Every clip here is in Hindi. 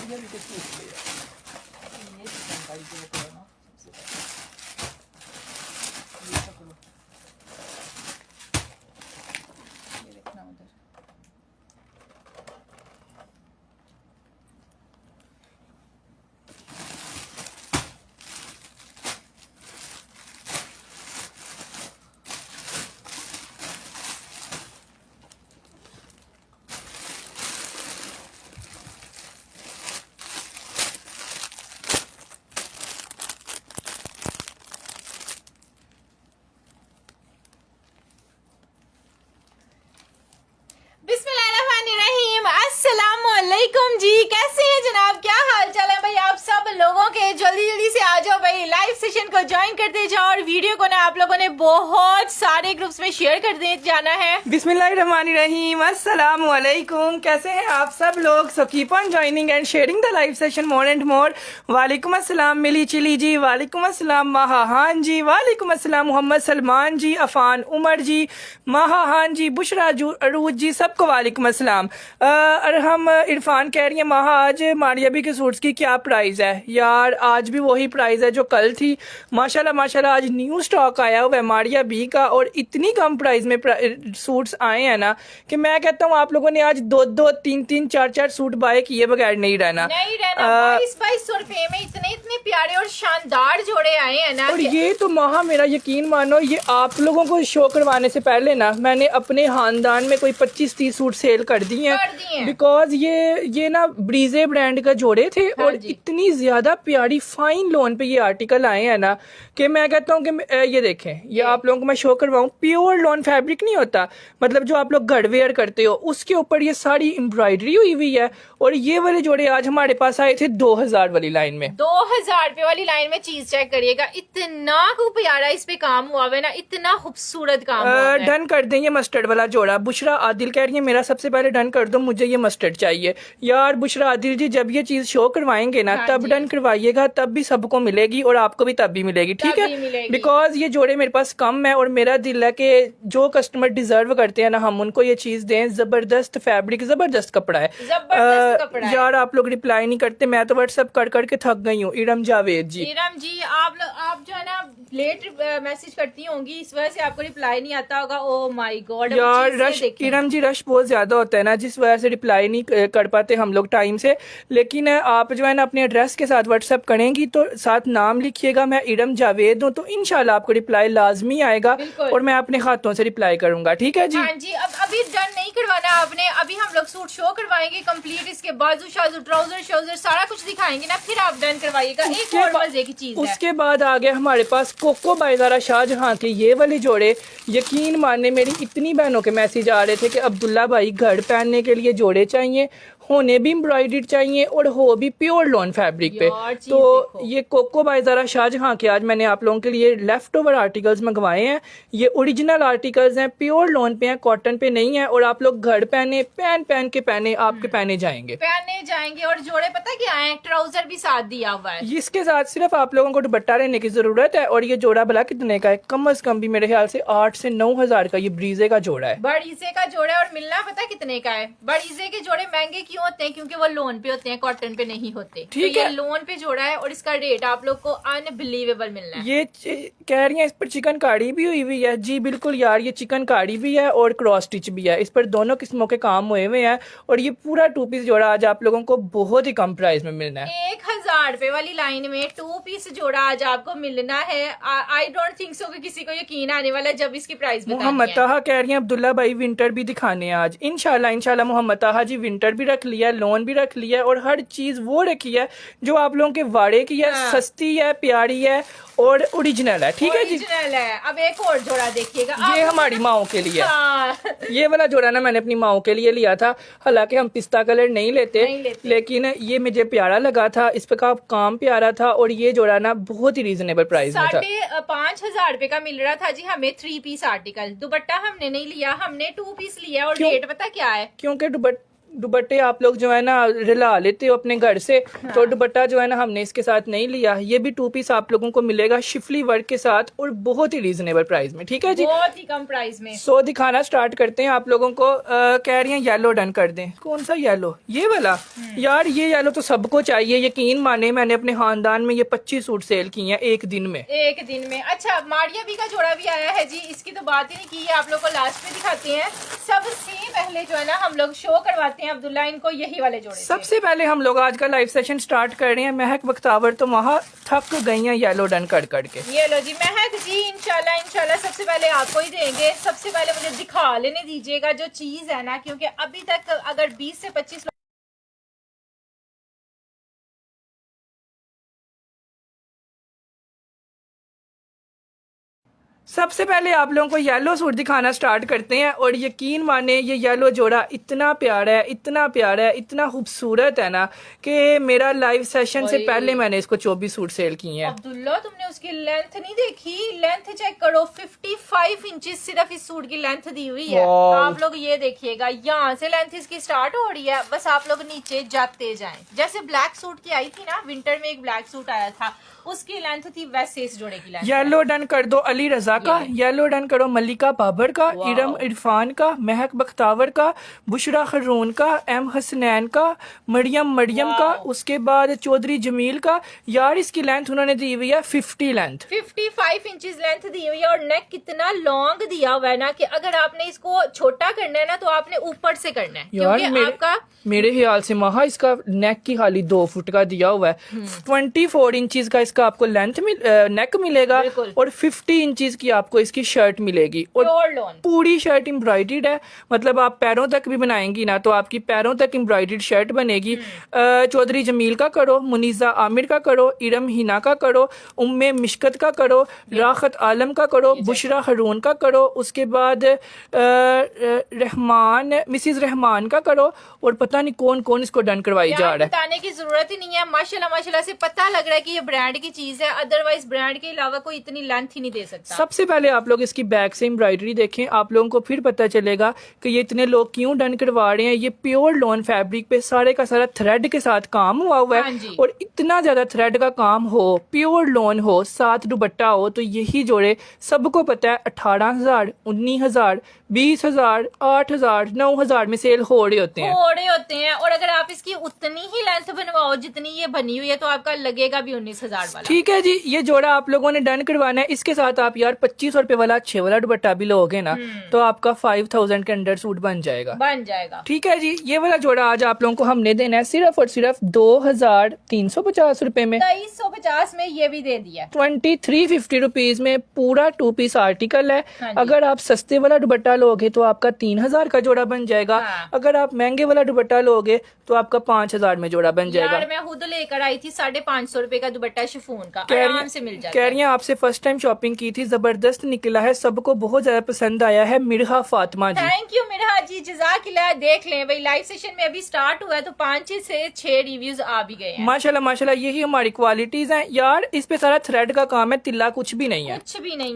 मारिया भी कुछ पूछ लिया। ये चिकनकारी के होते हैं ना सबसे पहले। ये पकड़ो, ये देखना उधर। बिस्मिल्लाहिर्रहमानिर्रहीम, अस्सलामुअलैकुम जी। कैसे हैं जनाब, क्या हाल चाल है भाई आप सब लोगों के? जल्दी जल्दी से आ जाओ भाई, लाइव सेशन को ज्वाइन करते जाओ और वीडियो को ना आप लोगों ने बहुत सारे ग्रुप्स में शेयर कर दे जाना है। बिस्मिल्लाहिर्रहमानिर्रहीम, अस्सलामुअलैकुम। कैसे हैं आप सब लोग? So keep on joining and sharing the live session more and more. वालेकुम अस्सलाम मिली चिली जी, वालेकुम अस्सलाम महाहान जी, वालेकुम अस्सलाम मोहम्मद सलमान जी, अफान उमर जी, महाहान जी, बुशरा अरूज जी, सबको वालेकुम अस्सलाम। हम इरफान कह रही है माहा आज मारिया भी के सूट्स की क्या प्राइस है? यार आज भी वही प्राइस है जो कल थी। माशाल्लाह माशाल्लाह आज न्यू स्टॉक आया हुआ है मारिया बी का और इतनी कम प्राइस में सूट्स आए हैं ना कि मैं कहता हूँ आप लोगों ने आज दो दो तीन तीन चार चार सूट बाय किए बगैर नहीं रहना। 2200 रुपए में इतने इतने प्यारे और शानदार जोड़े आए हैं ना। और ये तो माहा मेरा यकीन मानो, ये आप लोगों को शो करवाने से पहले ना मैंने अपने खानदान में कोई 25-30 सूट सेल कर दिए हैं। बिकॉज ये ना ब्रीजे ब्रांड का जोड़े थे। हाँ और इतनी ज्यादा प्यारी फाइन लोन पे ये आर्टिकल आए हैं ना कि मैं कहता हूँ कि ये देखें, ये आप लोगों को मैं शो करवाऊँ। प्योर लोन फैब्रिक नहीं होता, मतलब जो आप लोग घड़वेयर करते हो उसके ऊपर ये सारी एम्ब्रॉयडरी हुई हुई है। और ये वाले जोड़े आज हमारे पास आए थे 2000 वाली लाइन में। 2000 रुपए वाली लाइन में चीज चेक करिएगा, इतना प्यारा इस पे काम हुआ है ना, इतना खूबसूरत काम हुआ है। डन कर दें ये मस्टर्ड वाला जोड़ा। बुशरा आदिल कह रही है मेरा सबसे पहले डन कर दो, मुझे ये मस्टर्ड चाहिए। यार बुशरा आदिल जी जब ये चीज शो करवाएंगे ना तब डन करवाइएगा, तब भी सबको मिलेगी और आपको भी तब भी मिलेगी, ठीक है? बिकॉज ये जोड़े मेरे पास कम है और मेरा दिल है कि जो कस्टमर डिजर्व करते हैं ना हम उनको ये चीज दें। जबरदस्त फैब्रिक, जबरदस्त कपड़ा है, जबरदस्त कपड़ा है। यार आप लोग रिप्लाई नहीं करते, मैं तो व्हाट्सएप कर करके थक गई हूँ। इरम जावेद जी, इरम जी आप जो है ना लेट मैसेज करती होंगी, इस वजह से आपको रिप्लाई नहीं आता होगा। ओ माय गॉड यार रश, इरम जी रश बहुत ज्यादा होता है ना, जिस वजह से रिप्लाई नहीं कर पाते हम लोग टाइम से। लेकिन आप जो है ना अपने एड्रेस के साथ व्हाट्सएप करेंगी तो साथ नाम लिखिएगा, मैं इरम जावेद हूँ, तो इंशाल्लाह आपको रिप्लाई लाजमी आएगा और मैं अपने हाथों से रिप्लाई करूंगा, ठीक है जी? हाँ जी। अब अभी डन नहीं करवाना आपने, अभी हम लोग सूट शो करवाएंगे कंप्लीट, इसके बाजू शाजू ट्राउजर शाउजर सारा कुछ दिखाएंगे ना, फिर आप डन करवाइएगा। एक और मजे की चीज है, उसके बाद आ गया हमारे पास कोको बाय ज़ारा शाहजहां के ये वाले जोड़े। यकीन मानने मेरी इतनी बहनों के मैसेज आ रहे थे कि अब्दुल्ला भाई घर पहनने के लिए जोड़े चाहिए, होने भी एम्ब्रॉयडर्ड चाहिए और हो भी प्योर लॉन फैब्रिक पे। तो ये कोको बाय ज़ारा शाहजहां के आज मैंने आप लोगों के लिए लेफ्ट ओवर आर्टिकल्स मंगवाए हैं। ये ओरिजिनल आर्टिकल्स हैं, प्योर लॉन पे हैं, कॉटन पे नहीं है। और आप लोग घर पहने पहन के पहने आपके पहने जाएंगे और जोड़े पता क्या है, ट्राउजर भी साथ दिया हुआ है। इसके साथ सिर्फ आप लोगों को दुपट्टा लेने की जरूरत है। और ये जोड़ा भला कितने का है? कम से कम भी मेरे ख्याल से 8 से 9 हजार का ये ब्रीजे का जोड़ा है, बड़ीजे का जोड़ा है। और मिलना पता कितने का है? बड़ीजे के जोड़े महंगे क्यों होते हैं? क्योंकि वो लोन पे होते हैं, कॉटन पे नहीं होते। ठीक तो है, ये लोन पे जोड़ा है और इसका रेट आप लोग को अनबिलीवेबल मिलना है। ये कह रही है इस पर चिकन कारी भी हुई हुई है। जी बिल्कुल यार, ये चिकन कारी भी है और क्रॉस स्टिच भी है, इस पर दोनों किस्मों के काम हुए हुए हैं। और ये पूरा 2 पीस जोड़ा आज आप लोगों को बहुत ही कम प्राइस में मिलना है। 1000 रुपए वाली लाइन में 2 पीस जोड़ा आज आपको मिलना है। आई डोंट थिंक सो कि किसी को यकीन आने वाला है जब इसकी प्राइस मोहम्मद ताहा कह रही है अब्दुल्ला भाई विंटर भी दिखाने हैं आज। इंशाल्लाह मोहम्मद ताहा जी विंटर भी रख लिया है, लोन भी रख लिया है और हर चीज वो रखी है जो आप लोगों के वाड़े की है। सस्ती है, प्यारी है और ओरिजिनल है, ठीक है जी? ओरिजिनल है। अब एक और जोड़ा देखिएगा, ये हमारी माओ के लिए। हाँ। ये वाला जोड़ा ना मैंने अपनी माओ के लिए लिया था, हालांकि हम पिस्ता कलर नहीं लेते, लेकिन ये मुझे प्यारा लगा था, इस पे का काम प्यारा था और ये जोड़ा ना बहुत ही रीजनेबल प्राइस में था। 5,500 रुपए का मिल रहा था जी हमें 3 पीस आर्टिकल। दुपट्टा हमने नहीं लिया, हमने 2 पीस लिया। और रेट पता क्या है? क्योंकि दुपट्टे आप लोग जो है ना रिला लेते हो अपने घर से, तो दुपट्टा जो है ना हमने इसके साथ नहीं लिया। ये भी 2 पीस आप लोगों को मिलेगा शिफली वर्क के साथ और बहुत ही रीजनेबल प्राइस में। ठीक है जी, बहुत ही कम प्राइस में। सो दिखाना स्टार्ट करते हैं आप लोगों को। कह रही हैं येलो डन कर दें। कौन सा येलो? ये वाला? यार ये येलो तो सबको चाहिए, यकीन माने मैंने अपने खानदान में ये 25 सूट सेल किए हैं एक दिन में। एक दिन में। अच्छा, मारिया बी का जोड़ा भी आया है जी, इसकी तो बात ही नहीं की है, आप लोग को लास्ट में दिखाते हैं। सबसे पहले जो है ना हम लोग शो करवाते हैं अब्दुल्ला इनको यही वाले जोड़े। सबसे पहले हम लोग आज का लाइव सेशन स्टार्ट कर रहे हैं। महक बख्तावर तो वहाँ थक गई हैं येलो डन कर के। ये लो जी महक जी, इंशाल्लाह सबसे पहले आपको ही देंगे। सबसे पहले मुझे दिखा लेने दीजिएगा जो चीज है ना, क्योंकि अभी तक अगर 20 से 25 सबसे पहले आप लोगों को येलो सूट दिखाना स्टार्ट करते हैं और यकीन माने ये येलो जोड़ा इतना प्यारा है, इतना प्यारा है, इतना खूबसूरत है ना कि मेरा लाइव सेशन से पहले मैंने इसको 24 सूट सेल किए हैं। अब्दुल्ला तुमने उसकी लेंथ नहीं देखी? लेंथ चेक करो, 55 इंचेस सिर्फ इस सूट की लेंथ दी हुई है। आप लोग ये देखिएगा, यहाँ से लेंथ इसकी स्टार्ट हो रही है, बस आप लोग नीचे जाते जाएं। जैसे ब्लैक सूट की आई थी ना, विंटर में एक ब्लैक सूट आया था, उसकी लेंथ थी, वैसे इस जोड़े की लेंथ। येलो डन कर दो अली रजा का, येलो डन करो मल्लिका बाबर का, इरम इरफान का, महक बख्तावर का, बुशरा खरून का, एम हसनैन का, मरियम का, उसके बाद चौधरी जमील का। यार इसकी लेंथ उन्होंने दी हुई है 50 लेंथ, 55 इंचेस लेंथ दी हुई है और नेक कितना लॉन्ग दिया हुआ है ना कि अगर आपने इसको छोटा करना है ना तो आपने ऊपर से करना है, क्योंकि आपका मेरे ख्याल से महा इसका नेक की खाली 2 फुट का दिया हुआ है। 24 इंचेस का इसका आपको लेंथ नेक मिलेगा और 50 इंचेस की आपको इसकी शर्ट मिलेगी और पूरी शर्ट एम्ब्रॉयडर्ड है। मतलब आप पैरों तक भी बनाएंगी ना तो आपकी पैरों तक एम्ब्रॉयडर्ड शर्ट बनेगी। चौधरी जमील का करो, मुनीजा आमिर का करो, इरम हिना का करो, उम्मे मिशकत का करो, राखत आलम का करो, बुशरा खरून का करो, उसके बाद मिसिज रहमान का करो और पता नहीं कौन कौन इसको डन करवाई जा रहा है। बताने की जरूरत ही नहीं है, माशाल्लाह से पता लग रहा है कि ये ब्रांड की चीज है, अदरवाइज ब्रांड के अलावा कोई इतनी लेंथ ही नहीं दे सकता। सबसे पहले आप लोग इसकी बैक से एम्ब्रॉयडरी देखें, आप लोगों को फिर पता चलेगा कि ये इतने लोग क्यों डन करवा रहे हैं। ये प्योर लॉन फैब्रिक पे सारे का सारा थ्रेड के साथ काम हुआ है और इतना ज्यादा थ्रेड का काम हो, प्योर लॉन हो, साथ दुपट्टा हो, तो यही जोड़े सबको पता है 18,000, 19,000, 20,000, 8,000, 9,000 में सेल हो रहे होते हैं और अगर आप इसकी उतनी ही लेंथ बनवाओ जितनी ये बनी हुई है तो आपका लगेगा भी 19,000 वाला। ठीक है जी, ये जोड़ा आप लोगों ने डन करवाना है। इसके साथ आप यार 25 रुपए वाला अच्छे वाला दुपट्टा भी लोगे ना तो आपका 5,000 के अंडर सूट बन जाएगा। ठीक है जी, ये वाला जोड़ा आज आप लोगों को हमने देना है सिर्फ और सिर्फ 2,350 रुपए में। 2,350 में ये भी दे दिया। 2,350 रुपीज में पूरा 2 पीस आर्टिकल है। अगर आप सस्ते वाला दुपट्टा लोगे तो आपका 3,000 का जोड़ा बन जाएगा। अगर आप महंगे वाला दुपट्टा लोगे तो आपका 5,000 में जोड़ा बन जाएगा। यार मैं खुद लेकर आई थी 550 रुपए का दुपट्टा शिफॉन का, आराम से मिल जाएगा। कह रही हैं आपसे फर्स्ट टाइम शॉपिंग की थी, जबरदस्त निकला है, सबको बहुत ज्यादा पसंद आया है। मिर्हा फातिमा जी, थैंक यू मिर्हा जी, जज़ाकिल्लाह। देख लें भाई, लाइव सेशन में अभी स्टार्ट हुआ है तो 5 से 6 रिव्यूज आ भी गए हैं। माशाल्लाह यही हमारी क्वालिटीज हैं यार। इस पे सारा थ्रेड का काम है, तिल्ला कुछ भी नहीं है,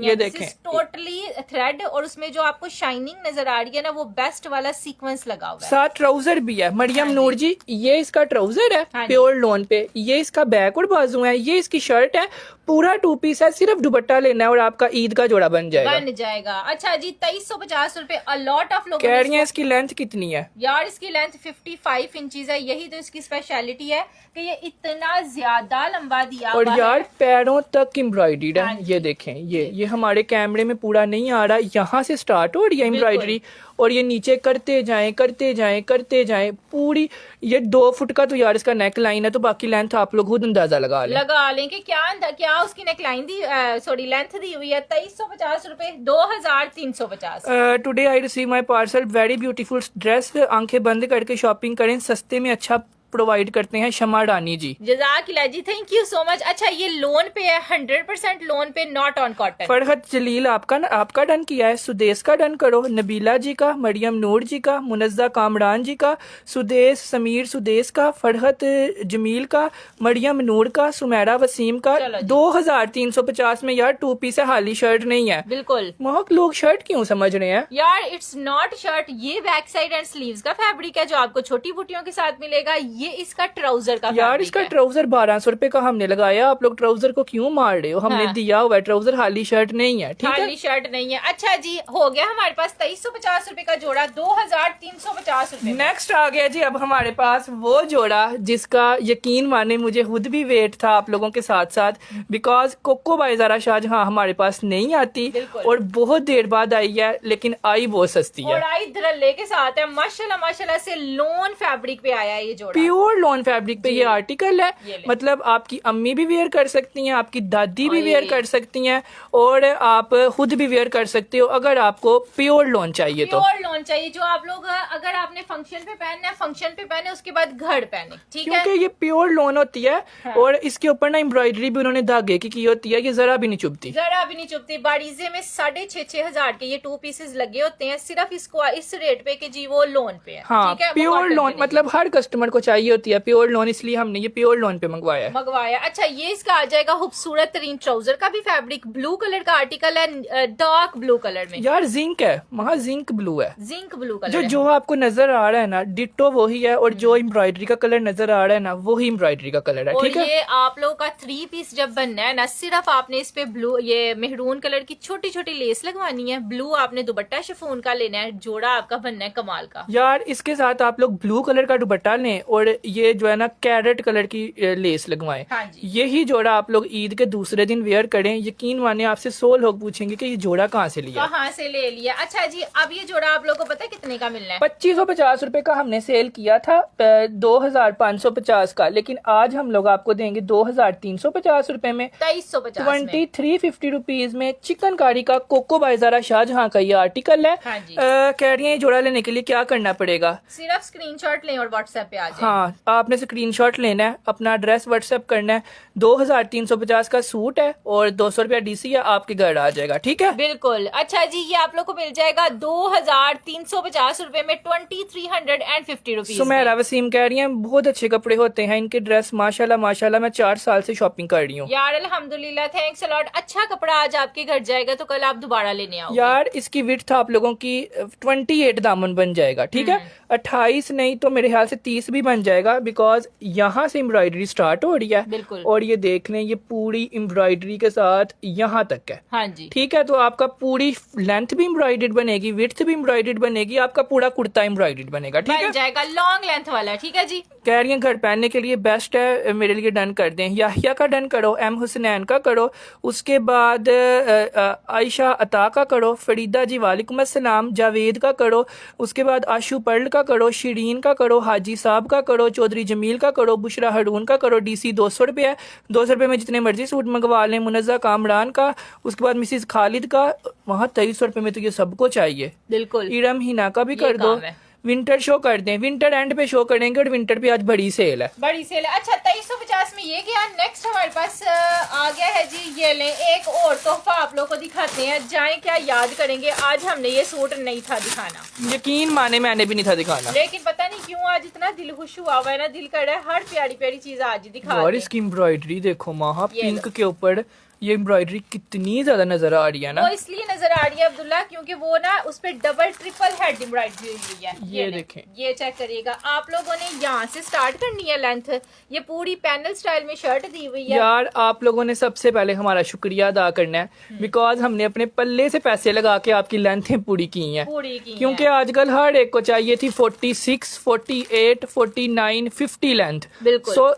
ये देखें टोटली थ्रेड और उसमें जो आपको शाइनिंग नजर आ रही है ना वो बेस्ट वाला सीक्वेंस लगा हुआ है। साथ ट्राउजर भी है। मरियम नूर जी, ये इसका ट्राउजर है प्योर लॉन पे, ये इसका बैक और बाजू है, ये इसकी शर्ट है, पूरा 2 पीस है। सिर्फ दुपट्टा लेना है और आपका ईद का जोड़ा बन जाएगा। अच्छा जी, 2,350 रुपए। अ लॉट ऑफ लोग कह रही हैं इसकी लेंथ कितनी है? यार इसकी लेंथ 55 इंचेस है, यही तो इसकी स्पेशलिटी है कि ये इतना ज्यादा लंबा दिया और यार पैरों तक एम्ब्रॉयडर्ड है। ये देखें, ये हमारे कैमरे में पूरा नहीं आ रहा, यहाँ से स्टार्ट हो रही है एम्ब्रॉयडरी और ये नीचे करते जाएं पूरी। ये 2 फुट का तो यार इसका नेक लाइन है, तो बाकी लेंथ आप लोग खुद अंदाजा लगा लें कि क्या उसकी नेक लाइन दी, सॉरी लेंथ दी हुई है। 2,350 रुपए, 2,350। Today I receive my parcel, very beautiful dress. आंखें बंद करके शॉपिंग करें, सस्ते में अच्छा प्रोवाइड करते हैं शमा रानी जी। जज़ाकिल्लाह जी, थैंक यू सो मच। अच्छा, ये लोन पे है, 100% लोन पे, नॉट ऑन कॉटन। फरहत जलील आपका डन किया है, सुदेश का डन करो, नबीला जी का, मरियम नूर जी का, मुनज़्ज़ा कामरान जी का, सुदेश समीर सुदेश का, फरहत जमील का, मरियम नूर का, सुमेरा वसीम का। 2350 में यार 2 पीस है, हाली शर्ट नहीं है। बिल्कुल महक लोग शर्ट क्यों समझ रहे हैं यार, इट्स नॉट शर्ट, ये बैक साइड एंड स्लीव्स का फैब्रिक है जो आपको छोटी बूटियों के साथ मिलेगा। ये इसका ट्राउजर का यार, इसका ट्राउजर 1200 रुपए का हमने लगाया, आप लोग ट्राउजर को क्यों मार रहे हो? हमने हाँ। दिया हुआ है ट्राउजर, हाली शर्ट नहीं है। ठीक है, खाली शर्ट नहीं है। अच्छा जी, हो गया हमारे पास 2350 रुपए का जोड़ा, 2350 रुपए। नेक्स्ट आ गया जी अब हमारे पास वो जोड़ा जिसका यकीन माने मुझे खुद भी वेट था आप लोगों के साथ साथ, because Coco by Zara Shahjahan हमारे पास नहीं आती और बहुत देर बाद आई है, लेकिन आई बहुत सस्ती है और आई धड़ल्ले के साथ है। माशाल्लाह माशाल्लाह से लोन फैब्रिक पे आया है ये जोड़ा, प्योर लॉन फैब्रिक पे ये आर्टिकल है। मतलब आपकी अम्मी भी वेयर कर सकती हैं, आपकी दादी भी वेयर कर सकती हैं और आप खुद भी वेयर कर सकते हो अगर आपको प्योर लॉन चाहिए तो। प्योर लॉन चाहिए जो आप लोग अगर आपने फंक्शन पे पहनना है, फंक्शन पे पहने, उसके बाद घर पहने। ठीक है, क्योंकि ये प्योर लॉन होती है। हाँ। और इसके ऊपर ना एम्ब्रॉयडरी भी उन्होंने धागे की होती है, ये जरा भी नहीं चुभती, जरा भी नहीं चुभती। बारीजे में 6,500 के ये 2 पीसेस लगे होते हैं, सिर्फ इसको इस रेट पे कि जी वो लोन पे है। हाँ, ठीक है, प्योर लॉन मतलब हर कस्टमर को चाहिए होती है प्योर लॉन, इसलिए हमने ये प्योर लॉन पे मंगवाया। अच्छा, ये इसका आ जाएगा खूबसूरत तरीन ट्राउजर का भी फैब्रिक, ब्लू कलर का आर्टिकल है, डार्क ब्लू कलर में। यार जिंक है, वहाँ जिंक ब्लू है, जिंक ब्लू कलर जो आपको नजर आ रहा है ना डिट्टो वही है, और जो एम्ब्रॉयडरी का कलर नजर आ रहा है ना वही एम्ब्रॉयडरी का कलर है। ठीक है, ये आप लोगों का 3 पीस जब बनना है ना, सिर्फ आपने इस पे ब्लू, ये मेहरून कलर की छोटी छोटी लेस लगवानी है, ब्लू आपने दुपट्टा शिफॉन का लेना है, जोड़ा आपका बनना है कमाल का। यार इसके साथ आप लोग ब्लू कलर का दुपट्टा लें और ये जो है ना कैरेट कलर की लेस लगवाएं। हाँ जी, यही जोड़ा आप लोग ईद के दूसरे दिन वेयर करें, यकीन माने आपसे 100 लोग पूछेंगे कि ये जोड़ा कहाँ से लिया, कहाँ से ले लिया। अच्छा जी, अब ये जोड़ा आप लोगों को पता है कितने का मिलना है? 2550 रुपए का हमने सेल किया था, 2550 का, लेकिन आज हम लोग आपको देंगे 2350 रुपए में, 2350 2350 रुपीज में चिकनकारी का कोको बाय ज़ारा शाहजहां का ये आर्टिकल है। हाँ जी, कह रही है जोड़ा लेने के लिए क्या करना पड़ेगा? सिर्फ स्क्रीनशॉट लें और व्हाट्सएप पे आ जाए। हाँ, आपने स्क्रीनशॉट लेना है, अपना एड्रेस व्हाट्सएप करना है, 2350 का सूट है और 200 रुपया DC है, आपके घर आ जाएगा। ठीक है, बिल्कुल। अच्छा जी, ये आप लोग को मिल जाएगा 2350 रुपए में, 2350 रुपीज। सुमेरा वसीम कह रही हैं बहुत अच्छे कपड़े होते हैं इनके ड्रेस, माशाल्लाह माशाल्लाह, मैं 4 साल से शॉपिंग कर रही हूँ। यार अल्हम्दुलिल्लाह, थैंक्स अ लॉट। अच्छा कपड़ा आज आपके घर जाएगा तो कल आप दोबारा लेने आओगे। यार इसकी विड्थ आप लोगों की 28 दामन बन जाएगा। ठीक है, 28 नहीं तो मेरे ख्याल से 30 भी बन जाएगा, बिकॉज यहाँ से एम्ब्रॉयडरी स्टार्ट हो रही है। बिल्कुल। और ये देख लें, ये पूरी एम्ब्रॉयडरी के साथ यहाँ तक है। हाँ जी, ठीक है, तो आपका पूरी लेंथ भी एम्ब्रॉयडर्ड बनेगी, विड्थ भी एम्ब्रॉयडर्ड बनेगी, आपका पूरा कुर्ता एम्ब्रॉयडर्ड बनेगा। ठीक है, बन जाएगा, लॉन्ग लेंथ वाला। ठीक है जी, कह रही हैं घर पहनने के लिए बेस्ट है, मेरे लिए डन कर दें। याहिया का डन करो, M हुसनैन का करो, उसके बाद आयशा अता का करो, फरीदा जी वालेकुम अस्सलाम, जावेद का करो, उसके बाद आशू पर्ल का करो, शिरीन का करो, हाजी साहब का करो, चौधरी जमील का करो, बुशरा हडून का करो। DC 200 रुपये है, 200 रुपये में जितने मर्जी सूट मंगवा लें। मुनज़्ज़ा कामरान का, उसके बाद मिसिज खालिद का, वहाँ 2300 रुपये में तो ये सबको चाहिए। बिल्कुल। इरम हिना का भी कर दो। विंटर शो कर दें, विंटर एंड पे शो करेंगे और विंटर पे आज बड़ी सेल है, बड़ी सेल है। अच्छा, 2350 में ये गया। नेक्स्ट हमारे पास आ गया है जी, ये लें, एक और तोहफा आप लोग को दिखाते हैं। जाएं क्या याद करेंगे, आज हमने ये सूट नहीं था दिखाना, यकीन माने मैंने भी नहीं था दिखाना, लेकिन पता नहीं क्यों आज इतना दिल खुश हुआ हुआ है ना, दिल कर रहा है हर प्यारी प्यारी चीज आज दिखा। और इसकी एम्ब्रॉयडरी देखो माँ, पिंक के ऊपर ये एम्ब्रॉयडरी कितनी ज्यादा नजर आ रही है ना। वो इसलिए नजर आ रही है अब्दुल्ला क्योंकि वो ना उस पे डबल ट्रिपल हेड एम्ब्रॉयडरी हुई है। ये देखें, ये चेक करिएगा। आप लोगों ने यहाँ से स्टार्ट करनी है लेंथ, ये पूरी पैनल स्टाइल में शर्ट दी हुई है। यार आप लोगों ने सबसे पहले हमारा शुक्रिया अदा करना है, बिकॉज हमने अपने पल्ले से पैसे लगा के आपकी लेंथें पूरी की हैं, क्योंकि आजकल हर एक को चाहिए थी 46, 48, 49, 50 लेंथ। बिल्कुल।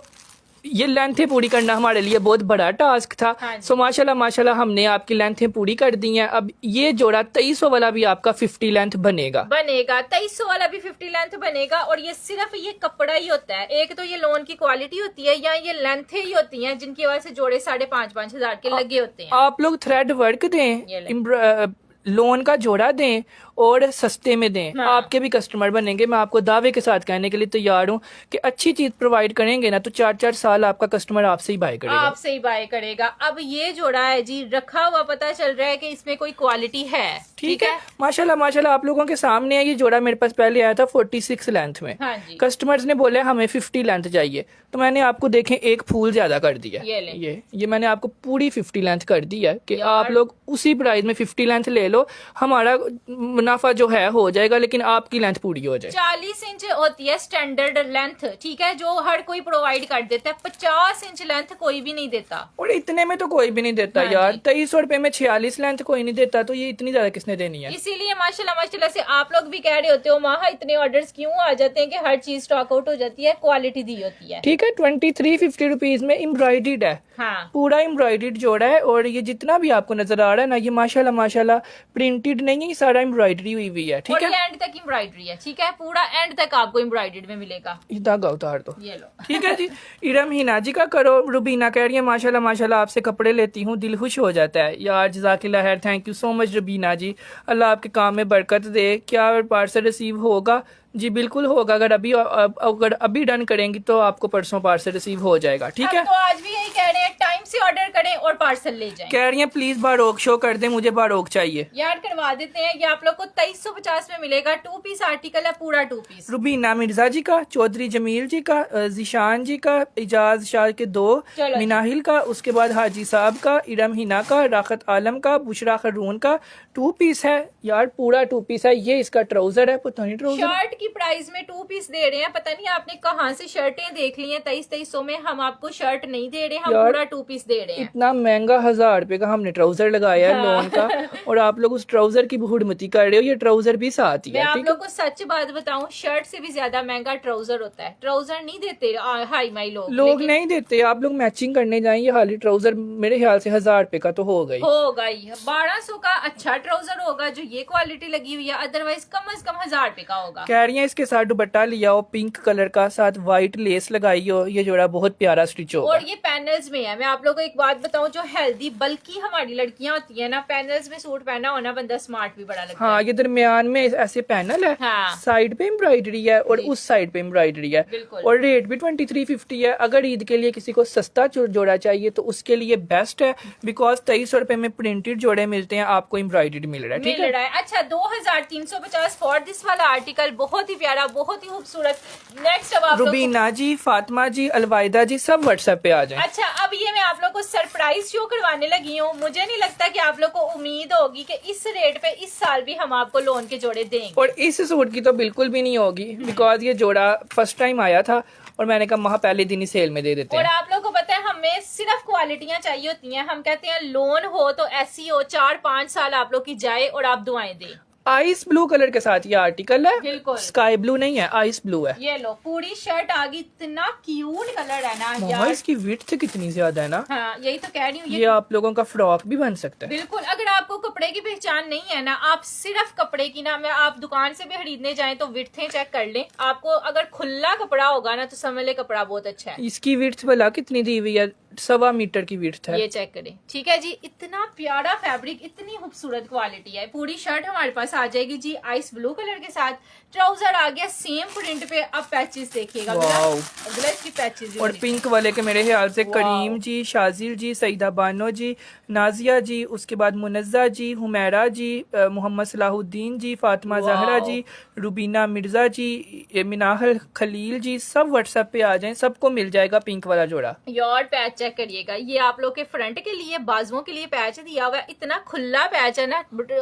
ये लेंथें पूरी करना हमारे लिए बहुत बड़ा टास्क था। सो माशाल्लाह माशाल्लाह हमने आपकी लेंथें पूरी कर दी हैं। अब ये जोड़ा 2300 वाला भी आपका 50 लेंथ बनेगा 2300 वाला भी 50 लेंथ बनेगा। और ये सिर्फ ये कपड़ा ही होता है, एक तो ये लोन की क्वालिटी होती है या ये लेंथें ही होती हैं जिनकी वजह से जोड़े 5,500 के लगे होते हैं। आप लोग थ्रेड वर्क दें, लोन का जोड़ा दें और सस्ते में दें। हाँ। आपके भी कस्टमर बनेंगे। मैं आपको दावे के साथ कहने के लिए तैयार हूँ कि अच्छी चीज प्रोवाइड करेंगे ना तो 4-4 साल आपका कस्टमर आपसे ही बाय करेगा। आपसे ही बाय करेगा। अब ये जोड़ा है जी, रखा हुआ पता चल रहा है कि इसमें कोई क्वालिटी है। ठीक है, माशाल्लाह माशाल्लाह आप लोगों के सामने है। ये जोड़ा मेरे पास पहले आया था 46 लेंथ में। हाँ जी। कस्टमर्स ने बोले हमें 50 लेंथ चाहिए, तो मैंने आपको देखें एक फूल ज्यादा कर दिया। ये लें। ये मैंने आपको पूरी 50 लेंथ कर दी है कि यार। आप लोग उसी प्राइस में 50 लेंथ ले लो, हमारा मुनाफा जो है हो जाएगा, लेकिन आपकी लेंथ पूरी हो जाए। 40 इंच होती है स्टैंडर्ड लेंथ, ठीक है, जो हर कोई प्रोवाइड कर देता है। 50 इंच लेंथ कोई भी नहीं देता। और इतने में तो कोई भी नहीं देता हाँ यार। जी। 2300 रुपए में 46 लेंथ कोई नहीं देता, तो ये इतनी ज्यादा किसने देनी है? इसीलिए माशाल्लाह माशाल्लाह से आप लोग भी कह रहे होते हो माहा इतने ऑर्डर्स क्यों आ जाते हैं कि हर चीज स्टॉक आउट हो जाती है, क्वालिटी दी होती है। ठीक है, 2350 रुपीज में एम्ब्रॉयडर्ड है। हाँ। पूरा एम्ब्रॉयडर्ड जोड़ा है। और ये जितना भी आपको नजर आ रहा है ना, ये माशाल्लाह माशाल्लाह प्रिंटेड नहीं है, ये सारा एम्ब्रॉयडरी हुई हुई है। ठीक और है, ये एंड तक एम्ब्रॉयडरी है, ठीक है, पूरा एंड तक आपको एम्ब्रॉयडर्ड में मिलेगा। ये धागा उतार दो। ये लो। ठीक है जी। इरम हिना जी का करो। रुबीना कह रही है माशाल्लाह माशाल्लाह आपसे कपड़े लेती हूँ दिल खुश हो जाता है। यार जज़ाकिल्लाह खैर, thank you so much Rubina ji. अल्लाह आपके काम में बरकत दे। क्या पार्सल रिसीव होगा? जी बिल्कुल होगा। अगर अभी डन करेंगी तो आपको परसों पार्सल रिसीव हो जाएगा। ठीक है, तो आज भी यही कह रहे हैं, टाइम से ऑर्डर करें और पार्सल ले जाएं। कह रही है प्लीज बारोक शो कर दे, मुझे बारोक चाहिए। यार करवा देते हैं। ये आप लोग को 2350 में मिलेगा। 2 पीस आर्टिकल है, पूरा 2 पीस। रुबीना मिर्जा जी का, चौधरी जमील जी का, जिशान जी का, इजाज शाह के 2, चलो जी। मिनाहिल का, उसके बाद हाजी साहब का, इरम हिना का, राखत आलम का, बुशरा खरून का 2 पीस है। यार पूरा 2 पीस है। ये इसका ट्राउजर है, पता नहीं ट्राउजर शर्ट की प्राइस में 2 पीस दे रहे हैं। पता नहीं आपने कहाँ से शर्टें देख ली हैं। 2300 में हम आपको शर्ट नहीं दे रहे, हम यार, पूरा 2 पीस दे रहे हैं। इतना महंगा 1000 रुपए का हमने ट्राउजर लगाया है हाँ। लोन का, और आप लोग उस ट्राउजर की हुड़मती कर रहे हो। ये ट्राउजर भी साथ ही मैं है। आप ठीक है, लोग को सच बात बताऊं, शर्ट से भी ज्यादा महंगा ट्राउजर होता है। ट्राउजर नहीं देते हाई माई लोग लोग नहीं देते। आप लोग मैचिंग करने जाएंगे, हाली ट्राउजर मेरे ख्याल से 1000 रुपए का तो हो गई। होगा ही। 1200 का अच्छा ट्राउजर होगा जो ये क्वालिटी लगी हुई है, अदरवाइज कम से कम 1000 रुपए का होगा। कह रही है इसके साथ दुपट्टा लिया हो पिंक कलर का, साथ व्हाइट लेस लगाई हो, ये जोड़ा बहुत प्यारा स्टिच होगा। और ये पैनल्स में है। मैं आप लोगों को एक बात बताऊं, जो हेल्दी बल्कि हमारी लड़कियां होती है ना, पैनल्स में सूट पहना होना बंदा स्मार्ट भी बड़ा लगता हाँ, है। ये दरमियान में ऐसे पैनल है, हाँ। साइड पे एम्ब्रॉयडरी है और जी। उस साइड पे एम्ब्रॉयडरी है। बिल्कुल। और रेट भी 2350 है। अगर ईद के लिए किसी को सस्ता जोड़ा चाहिए तो उसके लिए बेस्ट है, बिकॉज 2300 रुपए में प्रिंटेड जोड़े मिलते हैं, आपको एम्ब्रॉयडरी मिल रहा है। ठीक मिल है, रहा है। अच्छा 2350 फॉर दिस वाला आर्टिकल, बहुत ही प्यारा, बहुत ही खूबसूरत। नेक्स्ट अब आप लोग रुबीना जी, फातिमा जी, अलवाइदा जी सब व्हाट्सएप पे आ जाएं। अच्छा, अब ये मैं आप लोग को सरप्राइज शो करवाने लगी हूँ। मुझे नहीं लगता कि आप लोग को उम्मीद होगी कि इस रेट पे इस साल भी हम आपको लोन के जोड़े देंगे। और इस सूट की तो बिल्कुल भी नहीं होगी, बिकॉज ये जोड़ा फर्स्ट टाइम आया था और मैंने कहा महा पहले दिन ही सेल में दे देते और हैं। आप लोग को पता है हमें सिर्फ क्वालिटियां चाहिए होती हैं। हम कहते हैं लोन हो तो ऐसी हो 4-5 साल आप लोग की जाए और आप दुआएं दें। आइस ब्लू कलर के साथ ये आर्टिकल है, बिल्कुल। स्काई ब्लू नहीं है, आइस ब्लू है। ये लो, पूरी शर्ट आ गई। इतना क्यूट कलर है ना मामा, यार। इसकी विड्थ कितनी ज्यादा है ना। हाँ, यही तो कह रही हूँ। ये आप लोगों का फ्रॉक भी बन सकता है। बिल्कुल। अगर आपको कपड़े की पहचान नहीं है ना, आप सिर्फ कपड़े की ना, मैं आप दुकान से भी खरीदने जाएं तो विड्थें चेक कर लें। आपको अगर खुला कपड़ा होगा ना तो समझ ले कपड़ा बहुत अच्छा है। इसकी विड्थ भला कितनी दी हुई है? 1.25 मीटर की विड्थ है। ये चेक करें। ठीक है जी, इतना प्यारा फैब्रिक, इतनी खूबसूरत क्वालिटी है। पूरी शर्ट हमारे पास आ जाएगी जी आइस ब्लू कलर के साथ। ट्राउजर आ गया सेम प्रिंट पे। अब पैचेस देखिएगा, वाओ। अगला इसकी पैचेस और पिंक वाले के मेरे ख्याल से वाओ। करीम जी, शाजिल जी, सईदा बानो जी, नाजिया जी, उसके बाद मुनज़्ज़ा जी, हुमैरा जी, मोहम्मद सलाहुद्दीन जी, फातिमा वाओ। जहरा जी, रुबीना मिर्जा जी, मिनाहल खलील जी सब व्हाट्सएप पे आ जाएं, सबको मिल जाएगा पिंक वाला जोड़ा। यार पैच चेक करिएगा। ये आप लोग के फ्रंट के लिए, बाजुओं के लिए पैच दिया हुआ है। इतना खुला पैच है ना,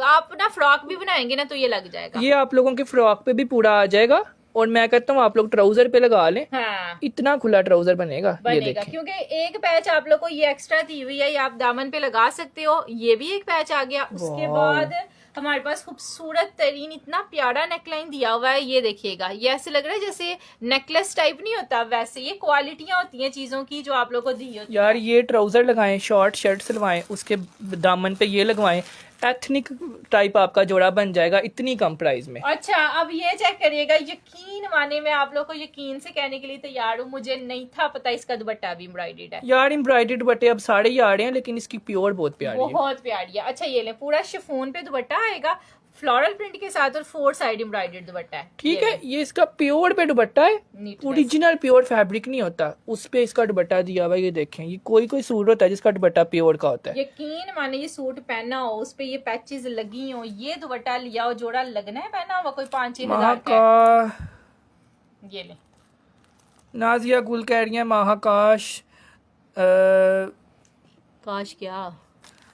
आप ना फ्रॉक भी बनाएंगे ना तो ये लग जाएगा। ये आप लोगों के फ्रॉक पे भी पूरा आ जाएगा। और मैं कहता हूँ आप लोग ट्राउजर पे लगा लें, हाँ, इतना खुला ट्राउजर बनेगा। ये बनेगा। देखें, क्योंकि एक पैच आप लोग को ये एक्स्ट्रा दी हुई है, ये आप दामन पे लगा सकते हो। ये भी एक पैच आ गया। उसके वाव। बाद हमारे पास खूबसूरत तरीन इतना प्यारा नेकलाइन दिया हुआ है। ये देखिएगा, ये ऐसे लग रहा है जैसे नेकलेस टाइप नहीं होता, वैसे ये क्वालिटियां होती हैं चीजों की जो आप लोग को दी होती है। यार ये ट्राउजर लगाएं, शॉर्ट शर्ट सिलवाएं, उसके दामन पे ये लगवाएं, एथनिक टाइप आपका जोड़ा बन जाएगा इतनी कम प्राइस में। अच्छा अब ये चेक करिएगा, यकीन माने मैं आप लोग को यकीन से कहने के लिए तैयार हूँ, मुझे नहीं था पता इसका दुपट्टा भी एम्ब्रॉयडर्ड है यार एम्ब्रॉयडर्ड दुपट्टे अब सारे ही आ रहे हैं, लेकिन इसकी प्योर बहुत प्यारी है, बहुत प्यारी है। अच्छा ये ले, पूरा शिफॉन पे दुपट्टा आएगा फ्लोरल प्रिंट के साथ और 4 साइड एम्ब्रॉयडर्ड दुपट्टा है। ठीक है, ये इसका प्योर पे दुपट्टा है, ओरिजिनल प्योर फैब्रिक नहीं होता, उस पे इसका दुपट्टा दिया हुआ है। ये देखें, ये कोई कोई सूट होता है जिसका दुपट्टा प्योर का होता है। यकीन माने ये सूट पहना हो, उस पे ये पैचेस लगी हो, ये दुपट्टा लिया हो, जोड़ा लगना है पहना हुआ कोई 5-6 हजार का। ये ले नाजिया गुल कह रही है महाकाश, काश क्या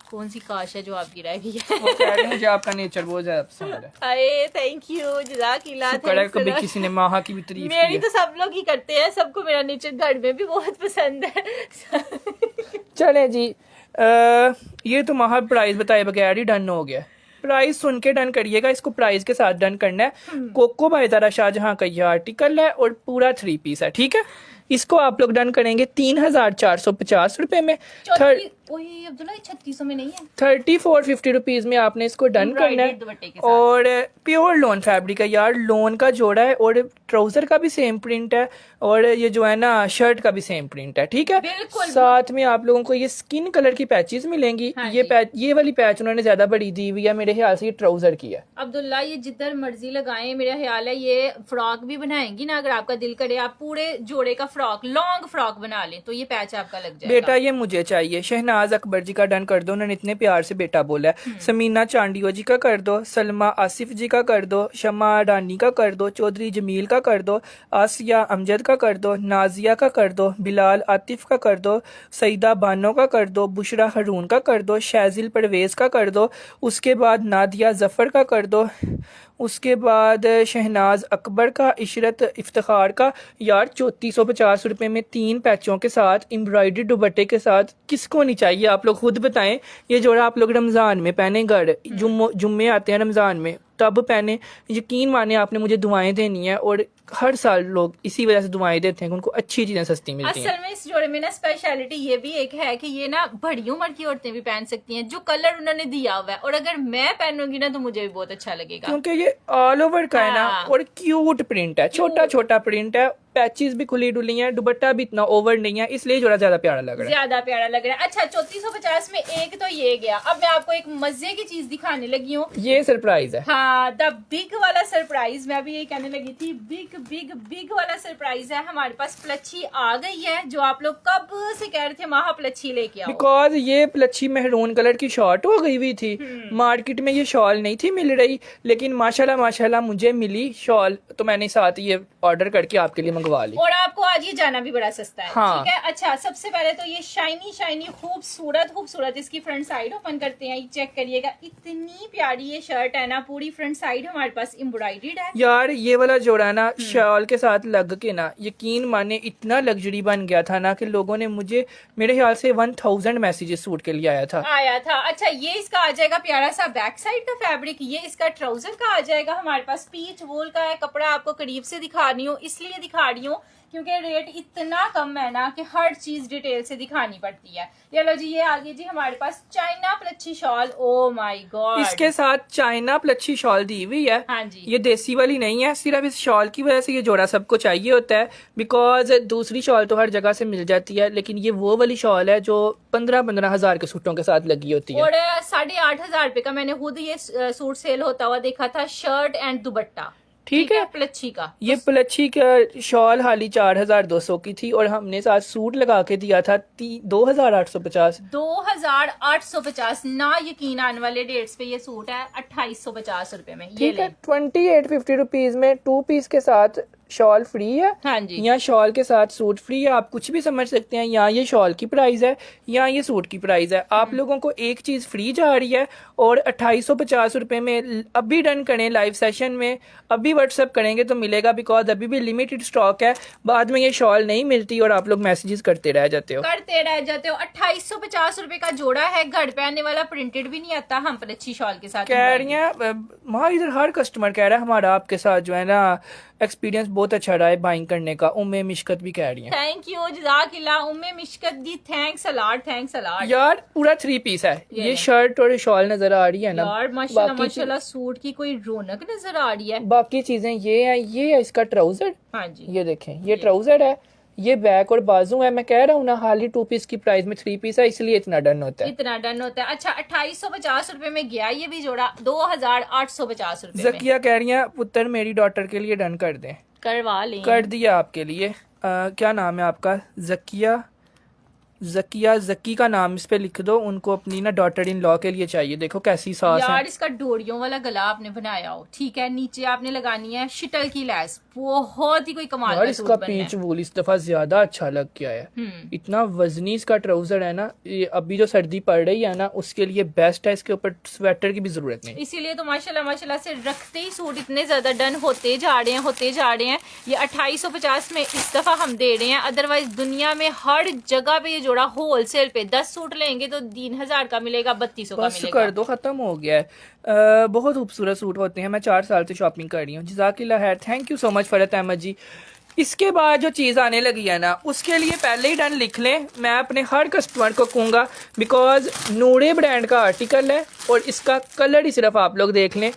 कौन सी काश है जो आपकी रह गई है? वो कह रही है मुझे आपका नेचर बहुत ज्यादा पसंद है। अरे थैंक यू, जज़ाकिल्लाह। कभी किसी ने माहा की भी तारीफ की मेरी है। तो सब लोग ही करते हैं, सबको मेरा नेचर घर में भी बहुत पसंद है। चले जी, ये तो माहा प्राइस बताए बगैर ही डन हो गया। प्राइस सुन के डन करिएगा, इसको प्राइस के साथ डन करना है। कोको भाईजारा शाहजहां का यह आर्टिकल है और पूरा 3 पीस है, ठीक है। इसको आप लोग डन करेंगे 3450 रुपए में। ओए अब्दुल्ला 3600 में नहीं है, 3450 रुपीज में आपने इसको डन करना है। और प्योर लोन फैब्रिक है यार, लोन का जोड़ा है और ट्राउजर का भी सेम प्रिंट है और ये जो है ना शर्ट का भी सेम प्रिंट है, ठीक है। साथ में आप लोगों को ये स्किन कलर की पैचेस मिलेंगी। हाँ ये वाली पैच उन्होंने ज्यादा बड़ी दी हुई है, मेरे ख्याल से ये ट्राउजर की है। अब्दुल्ला ये जिधर मर्जी लगाएं, मेरा ख्याल है ये फ्रॉक भी बनाएंगी ना, अगर आपका दिल करे आप पूरे जोड़े का फ्रॉक, लॉन्ग फ्रॉक बना लें तो ये पैच आपका लग जाएगा। बेटा ये मुझे चाहिए। शहनाज अकबर जी का डन कर दो, उन्होंने इतने प्यार से बेटा बोला है। समीना चांडियो जी का कर दो, सलमा आसिफ जी का कर दो, शमा अडानी का कर दो, चौधरी जमील का कर दो, आसिया अमजद का कर दो, नाजिया का कर दो, बिलाल आतिफ का कर दो, सईदा बानो का कर दो, बुशरा हरून का कर दो, शैजिल परवेज का कर दो, उसके बाद नादिया जफर का कर दो, उसके बाद शहनाज अकबर का, इशरत इफ्तिखार का। यार 3450 रुपए में 3 पैचों के साथ एम्ब्रॉयडरी दुपट्टे के साथ किसको नहीं चाहिए? आप लोग खुद बताएं। ये जोड़ा आप लोग रमजान में पहने, घर जुम्मे आते हैं रमजान में तब पहने। यकीन माने आपने मुझे दुआएं देनी है और हर साल लोग इसी वजह से दुआएं देते हैं कि उनको अच्छी चीजें सस्ती मिलती हैं। असल में इस जोड़े में ना स्पेशलिटी ये भी एक है कि ये ना बड़ी उम्र की औरतें भी पहन सकती हैं, जो कलर उन्होंने दिया हुआ है, और अगर मैं पहनूंगी ना तो मुझे भी बहुत अच्छा लगेगा, क्योंकि ये ऑल ओवर का है ना और क्यूट प्रिंट है, छोटा छोटा प्रिंट है, पैचेस भी खुली डुली हैं, दुपट्टा भी इतना ओवर नहीं है, इसलिए जोड़ा ज्यादा प्यारा लग रहा है। ज्यादा प्यारा लग रहा है। अच्छा 3450 में एक तो ये गया, अब मैं आपको एक मजे की चीज दिखाने लगी हूँ। ये सरप्राइज है, हाँ द बिग वाला सरप्राइज। मैं भी यही कहने लगी थी, बिग बिग बिग वाला सरप्राइज है। हमारे पास प्लच्छी आ गई है, जो आप लोग कब से कह रहे थे माह प्लच्छी लेके आओ। बिकॉज ये प्लच्छी मेहरून कलर की शॉर्ट हो गई हुई थी, मार्केट में ये शॉल नहीं थी मिल रही, लेकिन माशाल्लाह मुझे मिली शॉल, तो मैंने साथ ये ऑर्डर करके आपके लिए मंगवा ली। और आपको आज ये जाना भी बड़ा सस्ता है। हाँ। ठीक है। अच्छा सबसे पहले तो ये शाइनी शाइनी खूबसूरत इसकी फ्रंट साइड ओपन करते हैं। ये चेक करिएगा, इतनी प्यारी ये शर्ट है ना, पूरी फ्रंट साइड हमारे पास एम्ब्रॉयडर्ड है। यार ये वाला जोड़ा ना शॉल के साथ लग के ना यकीन माने इतना लग्जरी बन गया था ना कि लोगों ने मुझे, मेरे ख्याल से 1000 मैसेजेस सूट के लिए आया था। अच्छा ये इसका आ जाएगा प्यारा सा बैक साइड का फैब्रिक। ये इसका ट्राउजर का आ जाएगा हमारे पास, पीच वूल का है कपड़ा। आपको करीब से दिखा रही हूँ, इसलिए दिखा रही हूँ क्योंकि रेट इतना कम है ना कि हर चीज डिटेल से दिखानी पड़ती है। चलो जी, ये आ गई जी हमारे पास चाइना प्लच्छी शॉल। ओ माय गॉड, इसके साथ चाइना प्लच्छी शॉल दी हुई है। हाँ जी, ये देसी वाली नहीं है, सिर्फ इस शॉल की वजह से ये जोड़ा सबको चाहिए होता है। बिकॉज दूसरी शॉल तो हर जगह से मिल जाती है, लेकिन ये वो वाली शॉल है जो 15-15 हजार के सूटों के साथ लगी होती है। और 8,500 रुपए का मैंने खुद ये सूट सेल होता हुआ देखा था, शर्ट एंड दुपट्टा। ठीक है, प्लच्छी का ये प्लच्छी का शॉल हाली 4200 की थी और हमने साथ सूट लगा के दिया था 2850। 2850 ना यकीन आने वाले डेट्स पे ये सूट है 2850 रुपए में। ये ठीक है, 2850 रुपीज में 2 पीस के साथ शॉल फ्री है। हाँ जी, या शॉल के साथ सूट फ्री है, आप कुछ भी समझ सकते हैं। या ये शॉल की प्राइस है या ये सूट की प्राइस है। आप लोगों को एक चीज फ्री जा रही है और 2850 रुपए में अभी डन करें लाइव सेशन में, अभी व्हाट्सएप करेंगे तो मिलेगा। बिकॉज अभी भी लिमिटेड स्टॉक है, बाद में ये शॉल नहीं मिलती और आप लोग मैसेजेस करते रह जाते हो। 2850 रुपए का जोड़ा है, घर पे आने वाला, प्रिंटेड भी नहीं आता। हम प्लच्छी शॉल के साथ कह रही है वहाँ, इधर हर कस्टमर कह रहा है हमारा आपके साथ जो है ना एक्सपीरियंस बहुत अच्छा रहा है बाइंग करने का, उम्मे मिशकत भी कह रही हैं। थैंक यू जज़ाकिल्लाह Umme Mishkat di, thanks a lot, thanks a lot. यार पूरा 3 पीस है, ये शर्ट और शॉल नजर आ रही है ना यार माशाल्लाह बाकी माशाल्लाह सूट की कोई रौनक नजर आ रही है। बाकी चीजें ये है, ये है इसका ट्राउजर, हाँ जी ये देखें ये ट्राउजर है, ये बैक और बाजू है। मैं कह रहा हूँ ना हाली 2 पीस की प्राइस में 3 पीस है, इसलिए इतना डन होता है। इतना डन होता है। अच्छा 2850 रुपए में गया ये भी जोड़ा 2850 रुपए में। जकिया कह रही है पुत्र मेरी डॉटर के लिए डन कर दें, करवा लें। कर दिया आपके लिए। क्या नाम है आपका? जकिया, जकिया, जकी का नाम इस पे लिख दो, उनको अपनी ना डॉटर इन लॉ के लिए चाहिए। देखो कैसी सास है यार इसका डोरियों वाला गला आपने बनाया हो, ठीक है, नीचे आपने लगानी है शिटल की लैस, बहुत ही कोई कमाल यार का इसका सूट बनना पीच है। वूल इस दफा ज्यादा अच्छा लग गया है। इतना वजनी इसका ट्राउजर है ना, ये अभी जो सर्दी पड़ रही है ना उसके लिए बेस्ट है, इसके ऊपर स्वेटर की भी जरूरत नहीं। इसीलिए तो माशाल्लाह माशाल्लाह से रखते ही सूट इतने ज्यादा डन होते जा रहे हैं, होते जा रहे हैं। ये 2850 में इस दफा हम दे रहे हैं, अदरवाइज दुनिया में हर जगह पे ये जोड़ा होलसेल पे 10 सूट लेंगे तो 3000 का मिलेगा, 3200 का बस मिलेगा। कर दो, खत्म हो गया है। बहुत खूबसूरत सूट होते हैं, मैं 4 साल से शॉपिंग कर रही हूँ। जज़ाकिल्लाह खैर, thank you so much Farhat Ahmed ji. इसके बाद जो चीज़ आने लगी है ना उसके लिए पहले ही डन लिख लें। मैं अपने हर कस्टमर को कहूँगा, बिकॉज नूरे ब्रांड का आर्टिकल है और इसका कलर ही सिर्फ आप लोग देख लें,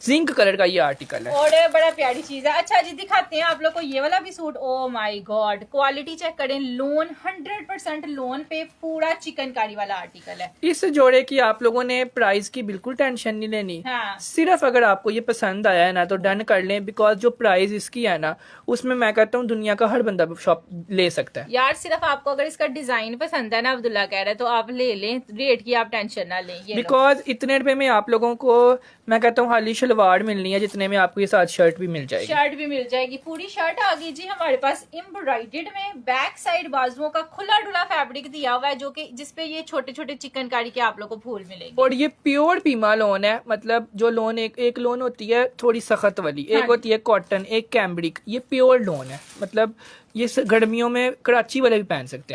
जिंक कलर का ये आर्टिकल है और बड़ा प्यारी चीज है। अच्छा जी दिखाते हैं आप लोग को ये वाला भी suit. Oh my god, quality check करें, लोन 100% लोन पे पूरा चिकनकारी वाला आर्टिकल है। इस जोड़े की आप लोगों ने प्राइस की बिल्कुल टेंशन नहीं लेनी। हाँ। सिर्फ अगर आपको ये पसंद आया है ना तो डन कर लें, बिकॉज जो प्राइस इसकी है ना उसमें मैं कहता हूँ दुनिया का हर बंदा शॉप ले सकता है। यार सिर्फ आपको अगर इसका डिजाइन पसंद है ना, अब्दुल्ला कह रहा है, तो आप ले लें, रेट की आप टेंशन ना लें। ये बिकॉज इतने रुपए में आप लोगों को मैं कहता हूँ हाली शलवार मिलनी है जितने में आपको ये साथ शर्ट भी मिल जाएगी। शर्ट भी मिल जाएगी, पूरी शर्ट आ गई जी हमारे पास एम्ब्रॉयडर्ड में। बैक साइड बाजुओं का खुला डुला फैब्रिक दिया हुआ है, जो कि जिसपे ये छोटे छोटे चिकनकारी के आप लोग को फूल मिलेंगे। और ये प्योर पीमा लोन है, मतलब जो लोन एक लोन होती है थोड़ी सख्त वाली, एक होती है कॉटन, एक कैम्ब्रिक, ये प्योर लोन है। मतलब ये गर्मियों में कराची वाले भी पहन सकते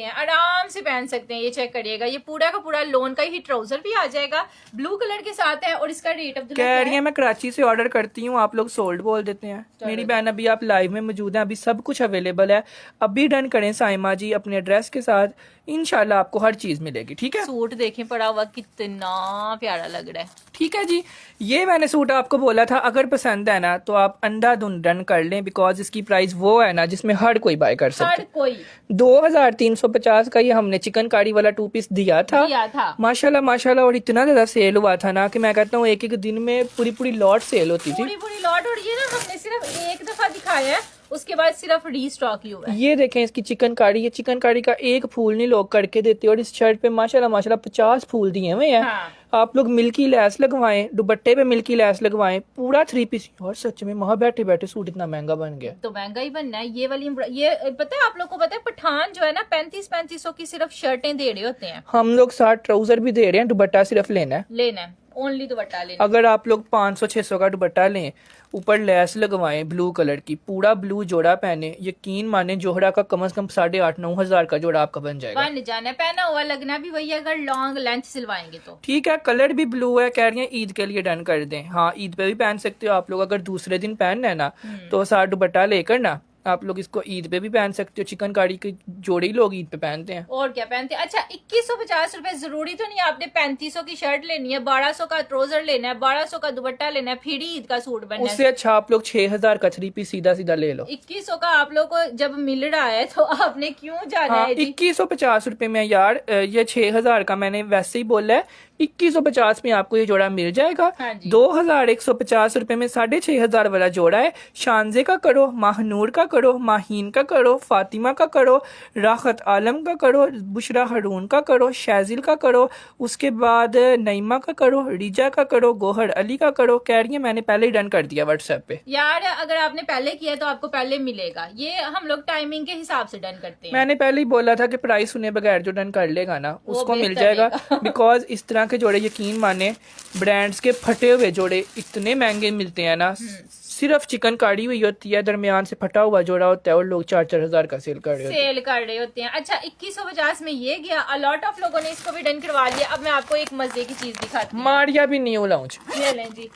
हैं, आराम से पहन सकते हैं। ये चेक करिएगा, ये पूरा का पूरा लोन का ही ट्राउजर भी आ जाएगा, ब्लू कलर के साथ है। और इसका रेट अब कह रही है मैं कराची से ऑर्डर करती हूँ, आप लोग सोल्ड बोल देते हैं। मेरी बहन अभी आप लाइव में मौजूद हैं, अभी सब कुछ अवेलेबल है, अभी डन करें साइमा जी अपने एड्रेस के साथ, इंशाल्लाह आपको हर चीज मिलेगी। ठीक है, सूट देखें पड़ा हुआ कितना प्यारा लग रहा है। ठीक है जी, ये मैंने सूट आपको बोला था, अगर पसंद है ना तो आप अंधाधुंध डन कर लें, बिकॉज इसकी प्राइस वो है ना जिसमें हर कोई बाय कर सकता है। हर कोई 2350 का ये हमने चिकनकारी वाला 2 पीस दिया था माशाल्लाह माशाल्लाह, और इतना ज्यादा सेल हुआ था ना कि मैं कहता हूँ एक दिन में पूरी लॉट सेल होती थी, पूरी लॉट। और ये ना हमने सिर्फ एक दफा दिखाया है, उसके बाद सिर्फ रीस्टॉक ही हुआ है। ये देखें इसकी चिकनकारी, ये चिकनकारी का एक फूल नहीं लोग करके देते, और इस शर्ट पे माशाल्लाह माशाल्लाह 50 फूल दिए हुए हैं। हाँ। आप लोग मिल्की लैस लगवाएं, दुपट्टे पे मिल्की लैस लगवाएं, पूरा 3 पीस। और सच में वहां बैठे बैठे सूट इतना महंगा बन गया, तो महंगा ही बनना है। ये वाली ये पता है आप लोग को, पता है पठान जो है ना 3500 की सिर्फ शर्टें दे रहे होते हैं, हम लोग 60 ट्राउजर भी दे रहे हैं, दुपट्टा सिर्फ लेना है, ओनली दुपट्टा लेना। अगर आप लोग 500-600 का दुपट्टा लें, ऊपर लेस लगवाएं ब्लू कलर की, पूरा ब्लू जोड़ा पहने, यकीन माने जोड़ा का कम से कम 8,500-9 हजार का जोड़ा आपका बन जाएगा। बन जाना, पहना हुआ लगना भी वही, अगर लॉन्ग लेंथ सिलवाएंगे तो। ठीक है, कलर भी ब्लू है, कह रही है ईद के लिए डन कर दें। हाँ, ईद पे भी पहन सकते हो आप लोग, अगर दूसरे दिन पहनना है ना तो 60 दुपट्टा लेकर ना आप लोग इसको ईद पे भी पहन सकते हो। चिकनकारी के जोड़े ही लोग ईद पे पहनते हैं, और क्या पहनते हैं। अच्छा 2150 रुपए, जरूरी तो नहीं आपने 3500 की शर्ट लेनी है, 1200 का ट्राउजर लेना है, 1200 का दुपट्टा लेना है, फिर ही ईद का सूट बनना है। उससे अच्छा आप लोग 6000 का 3 पीस सीधा सीधा ले लो। 2100 का आप लोग को जब मिल रहा है तो आपने क्यों जाना है जी? 2150 रुपए में यार, ये 6000 का मैंने वैसे ही बोला है, 2150 में आपको ये जोड़ा मिल जाएगा। हाँ जी। 2150 रुपए में 6500 वाला जोड़ा है। शानजे का करो, माहनूर का करो, माहीन का करो, फातिमा का करो, राहत आलम का करो, बुशरा हरून का करो, शाजिल का करो, उसके बाद नईमा का करो, रिजा का करो, गोहर अली का करो। कह रही है मैंने पहले ही डन कर दिया व्हाट्सएप पे। यार अगर आपने पहले किया तो आपको पहले मिलेगा, ये हम लोग टाइमिंग के हिसाब से डन करते हैं। मैंने पहले ही बोला था कि प्राइस सुने बगैर जो डन कर लेगा ना उसको मिल जाएगा, बिकॉज इस तरह के जोड़े यकीन माने ब्रांड्स के फटे हुए जोड़े इतने महंगे मिलते हैं ना, सिर्फ चिकन काड़ी हुई होती है, दरमियान से फटा हुआ जोड़ा होता है, और लोग 4-4 हजार का सेल कर रहे होते हैं। अच्छा 2150 में ये गया, अलॉट ऑफ लोगों ने इसको भी डन करवा लिया। अब मैं आपको एक मजे की चीज दिखाती हूँ, मारिया भी न्यू लॉन्च। ये लें जी,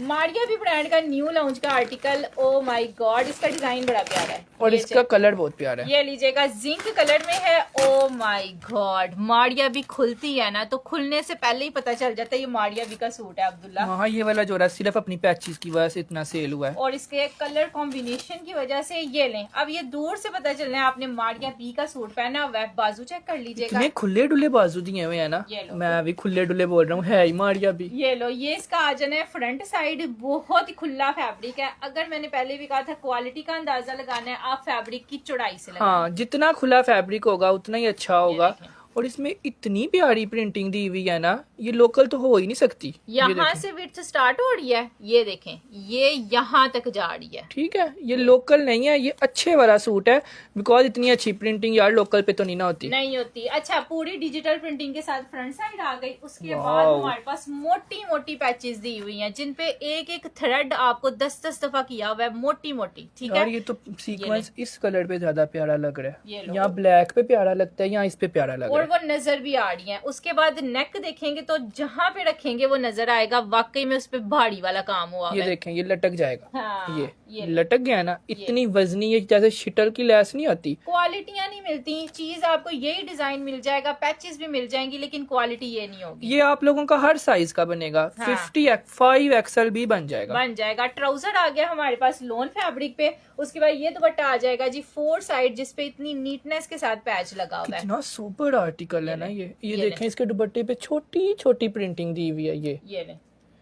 मारिया भी ब्रांड का न्यू लॉन्च का आर्टिकल। ओ माय गॉड, इसका डिजाइन बड़ा प्यारा है और इसका कलर बहुत प्यारा है। ये लीजिएगा, जिंक कलर में है। ओ माय गॉड, मारिया भी खुलती है ना तो खुलने से पहले ही पता चल जाता है ये मारिया भी का सूट है अब्दुल्ला। हाँ, ये वाला जोड़ा सिर्फ अपनी पैचेस की वजह से इतना सेल हुआ है और इसके कलर कॉम्बिनेशन की वजह से ये लें। अब ये दूर से पता चल रहा है आपने मारिया बी का सूट पहना हुआ है। बाजू चेक कर लीजिएगा, इतने खुले डुले बाजू दिए हुए है ना। ये लो। मैं भी खुले डुले बोल रहा हूँ, है ही मारिया भी। ये लो, ये इसका आ जाना है फ्रंट साइड। बहुत ही खुला फैब्रिक है। अगर मैंने पहले भी कहा था क्वालिटी का अंदाजा लगाना है आप फैब्रिक की चौड़ाई से लगाएं। हाँ, जितना खुला फैब्रिक होगा उतना ही अच्छा होगा। और इसमें इतनी प्यारी प्रिंटिंग दी हुई है ना, ये लोकल तो हो ही नहीं सकती। यहाँ से विड्थ स्टार्ट हो रही है, ये देखें, ये यहाँ तक जा रही है। ठीक है, ये लोकल नहीं है, ये अच्छे वाला सूट है। बिकॉज इतनी अच्छी प्रिंटिंग यार लोकल पे तो नहीं ना होती। नहीं होती। अच्छा, पूरी डिजिटल प्रिंटिंग के साथ फ्रंट साइड आ गई। उसके बाद हमारे पास मोटी मोटी पैचेस दी हुई हैं जिनपे एक एक थ्रेड आपको 10-10 दफा किया हुआ है, मोटी मोटी। ठीक है, ये तो सीक्वेंस इस कलर पे ज्यादा प्यारा लग रहा ये है। लो। यहाँ ब्लैक पे प्यारा लगता है, यहाँ इस पे प्यारा लग रहा और है। वो नजर भी आ रही है। उसके बाद नेक देखेंगे तो जहाँ पे रखेंगे वो नजर आएगा वाकई में उस पे भारी वाला काम हुआ ये है। देखें, ये लटक जाएगा। हाँ, ये लटक गया ना, इतनी वजनी है जैसे शिटल की लैस नहीं होती। क्वालिटियां नहीं मिलती। चीज आपको यही डिजाइन मिल जाएगा, पैचेस भी मिल जाएंगी, लेकिन क्वालिटी ये नहीं होगी। ये आप लोगों का हर साइज का बनेगा। हाँ। 55 XL भी बन जाएगा। ट्राउजर आ गया हमारे पास लोन फैब्रिक पे। उसके बाद ये दुपट्टा आ जाएगा जी 4 साइड, जिसपे इतनी नीटनेस के साथ पैच लगा हुआ है। कितना सुपर आर्टिकल है ना ये ये देखें, इसके दुपट्टे पे छोटी छोटी प्रिंटिंग दी हुई है। ये ले,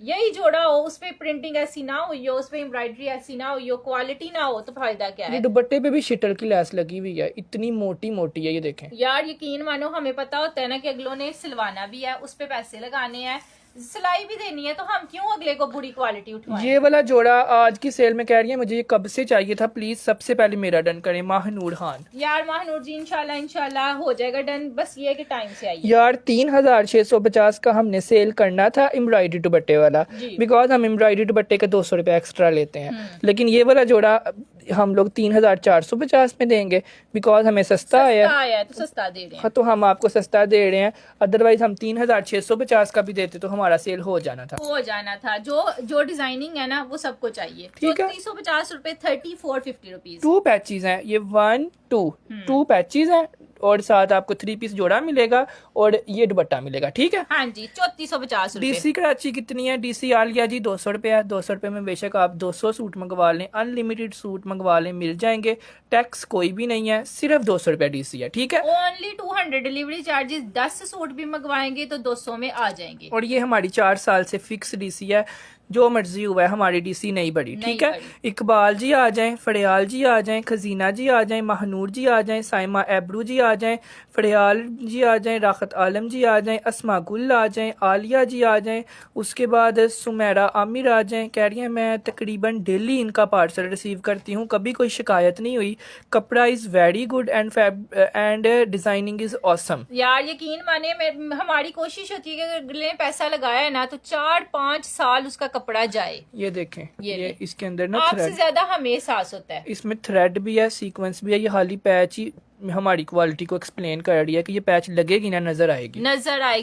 यही जोड़ा हो, उस पे प्रिंटिंग ऐसी ना हुई हो, उस पे एम्ब्रॉयडरी ऐसी ना हुई हो, क्वालिटी ना हो तो फायदा क्या ये है। दुपट्टे पे भी शिटल की लैस लगी हुई है, इतनी मोटी मोटी है। ये देखें यार यकीन मानो, हमें पता होता है ना कि अगलों ने सिलवाना भी है, उस पे पैसे लगाने हैं, सिलाई भी देनी है, तो हम क्यों अगले को बुरी क्वालिटी उठवाएं। ये वाला जोड़ा आज की सेल में कह रही है मुझे, ये कब से चाहिए था। प्लीज सबसे पहले मेरा डन करें माहनूर खान। यार माहनूर जी, इंशाल्लाह हो जाएगा डन, बस ये कि टाइम से आइए। यार 3650 का हमने सेल करना था एम्ब्रॉयडरी दुपट्टे वाला, बिकॉज हम एम्ब्रॉयडरी दुपट्टे के 200 रुपए एक्स्ट्रा लेते हैं। लेकिन ये वाला जोड़ा हम लोग 3450 में देंगे, बिकॉज हमें सस्ता आया तो सस्ता दे रहे हैं। हाँ, तो हम आपको सस्ता दे रहे हैं। अदरवाइज हम 3650 का भी देते तो हमारा सेल हो जाना था। जो डिजाइनिंग है ना वो सबको चाहिए। ठीक है, 350 रुपए, 3450 रुपीज। 2 पैचेज हैं ये, 1 2 पैचेज हैं और साथ आपको 3 पीस जोड़ा मिलेगा और ये दुपट्टा मिलेगा। ठीक है, हाँ जी, 3450 रुपए। डीसी कराची कितनी है? डीसी आलिया जी 200 रुपये है। 200 रुपये में बेशक आप 200 सूट मंगवा लें, अनलिमिटेड सूट मंगवा लें, मिल जाएंगे। टैक्स कोई भी नहीं है, सिर्फ 200 रुपये डीसी है। ठीक है, ओनली 200 डिलीवरी चार्जेस। 10 सूट भी मंगवाएंगे तो 200 में आ जाएंगे। और ये हमारी 4 साल से फिक्स डीसी है, जो मर्जी हुआ है हमारी डीसी नहीं बढ़ी। ठीक है, इकबाल जी आ जाएं, फड़ियाल जी आ जाएं, खजीना जी आ जाएं, महानूर जी आ जाएं, साइमा एब्रू जी आ जाएं, फड़ियाल जी आ जाएं, राखत आलम जी आ जाएं, अस्मा गुल आ जाएं, आलिया जी आ जाएं, उसके बाद सुमेरा आमिर आ जाएं। कह रही हैं मैं तकरीबन डेली इनका पार्सल रिसीव करती हूँ, कभी कोई शिकायत नहीं हुई। कपड़ा is very good and designing is awesome. यार यकीन माने, हमारी कोशिश होती है कि अगर अगले ने पैसा लगाया है ना तो 4-5 साल उसका कपड़ा जाए। ये देखें, ये इसके अंदर ना आपसे ज्यादा हमें एहसास होता है। इसमें थ्रेड भी है, सीक्वेंस भी है। ये खाली पैच ही हमारी क्वालिटी को एक्सप्लेन कर रही है कि ये पैच लगेगी ना नजर आएगी।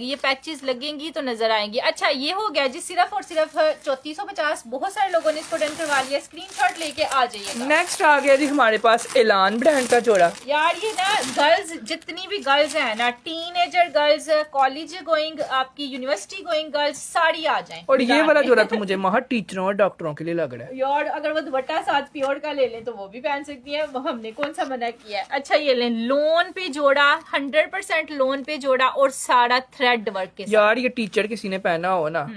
ये पैचेस लगेंगी तो नजर आएंगी। अच्छा, ये हो गया जी सिर्फ और सिर्फ 3450। बहुत सारे लोगों ने इसको डन करवा लिया, स्क्रीनशॉट लेके आ जाइएगा। नेक्स्ट आ गया जी हमारे पास एलान ब्रांड का जोड़ा। यार ये ना गर्ल्स, जितनी भी गर्ल्स है ना, टीनेजर गर्ल्स, कॉलेज गोइंग, आपकी यूनिवर्सिटी गोइंग गर्ल्स, सारी आ जाएं। और ये वाला जोड़ा तो मुझे महा टीचरों और डॉक्टरों के लिए लग रहा है। यार अगर वो दुपट्टा साथ प्योर का ले लें तो वो भी पहन सकती है, वो हमने कौन सा मना किया है। अच्छा, ये लोन पे जोड़ा, 100% लोन पे जोड़ा और सारा थ्रेड वर्क के साथ। यार ये टीचर किसी ने पहना हो ना,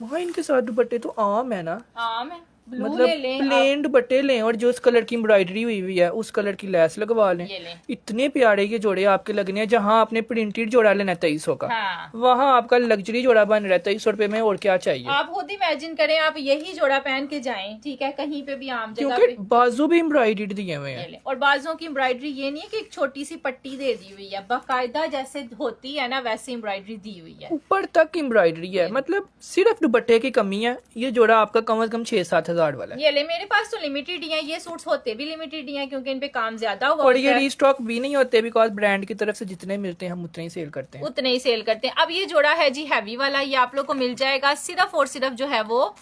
वहाँ इनके साथ दुपट्टे तो आम है ना, आम है। मतलब प्लेन दुपट्टे लें और जो उस कलर की एम्ब्रॉयडरी हुई हुई है उस कलर की लैस लगवा लें। इतने प्यारे ये जोड़े आपके लगने हैं। जहाँ आपने प्रिंटेड जोड़ा लेना है 2300 का, वहाँ आपका लग्जरी जोड़ा बन रहा है 2300 रुपए में। और क्या चाहिए? आप खुद इमेजिन करें, आप यही जोड़ा पहन के जाएं, ठीक है, कहीं पे भी आम जगह क्योंकि बाजू भी एम्ब्रॉयडर्ड दिए हुए हैं। और बाजू की एम्ब्रॉयडरी ये नहीं है कि एक छोटी सी पट्टी दे दी हुई है, बाकायदा जैसे होती है ना वैसे एम्ब्रॉयडरी दी हुई है, ऊपर तक एम्ब्रॉयडरी है। मतलब सिर्फ दुपट्टे की कमी है। ये जोड़ा आपका कम से कम 6-7 हजार वाला है। ये ले, मेरे पास तो लिमिटेड ही है, ये सूट्स होते भी लिमिटेड ही हैं क्योंकि इन पे काम ज्यादा हुआ और ये रीस्टॉक भी नहीं होते, बिकॉज ब्रांड की तरफ से जितने मिलते हैं हम उतने ही सेल करते हैं, उतने ही सेल करते हैं। अब ये जोड़ा है जी हैवी वाला, ये आप लोग को मिल जाएगा सिर्फ और सिर्फ जो है वो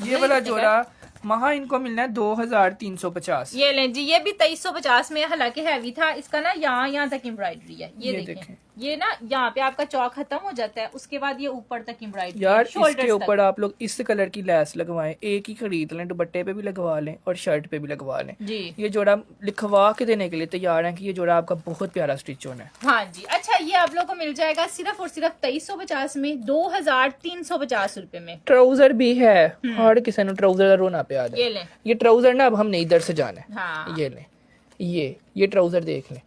ये वाला जोड़ा महा इनको मिलना है 2350। ये लें जी, ये भी 2350 में, हालांकि हैवी था। इसका ना यहाँ तक एम्ब्रॉयडरी है, ये देखें। ये ना यहाँ पे आपका चौक खत्म हो जाता है, उसके बाद ये ऊपर तक एम्ब्रॉयडरी। यार इसके ऊपर आप लोग इस कलर की लैस लगवाएं, एक ही खरीद लें, दुपट्टे पे भी लगवा लें और शर्ट पे भी लगवा लें जी। ये जोड़ा लिखवा के देने के लिए तैयार है कि ये जोड़ा आपका बहुत प्यारा स्टिच होना है। हाँ जी। अच्छा, ये आप लोग को मिल जाएगा सिर्फ और सिर्फ 2350 में, 2350 रुपए में। ट्राउजर भी है, हर किसी ने ट्राउजर का रोना पे आ जाए। ये लें, ये ट्राउजर ना अब हमने इधर से जाना है। हाँ। ये लें, ये ट्राउजर देख लें।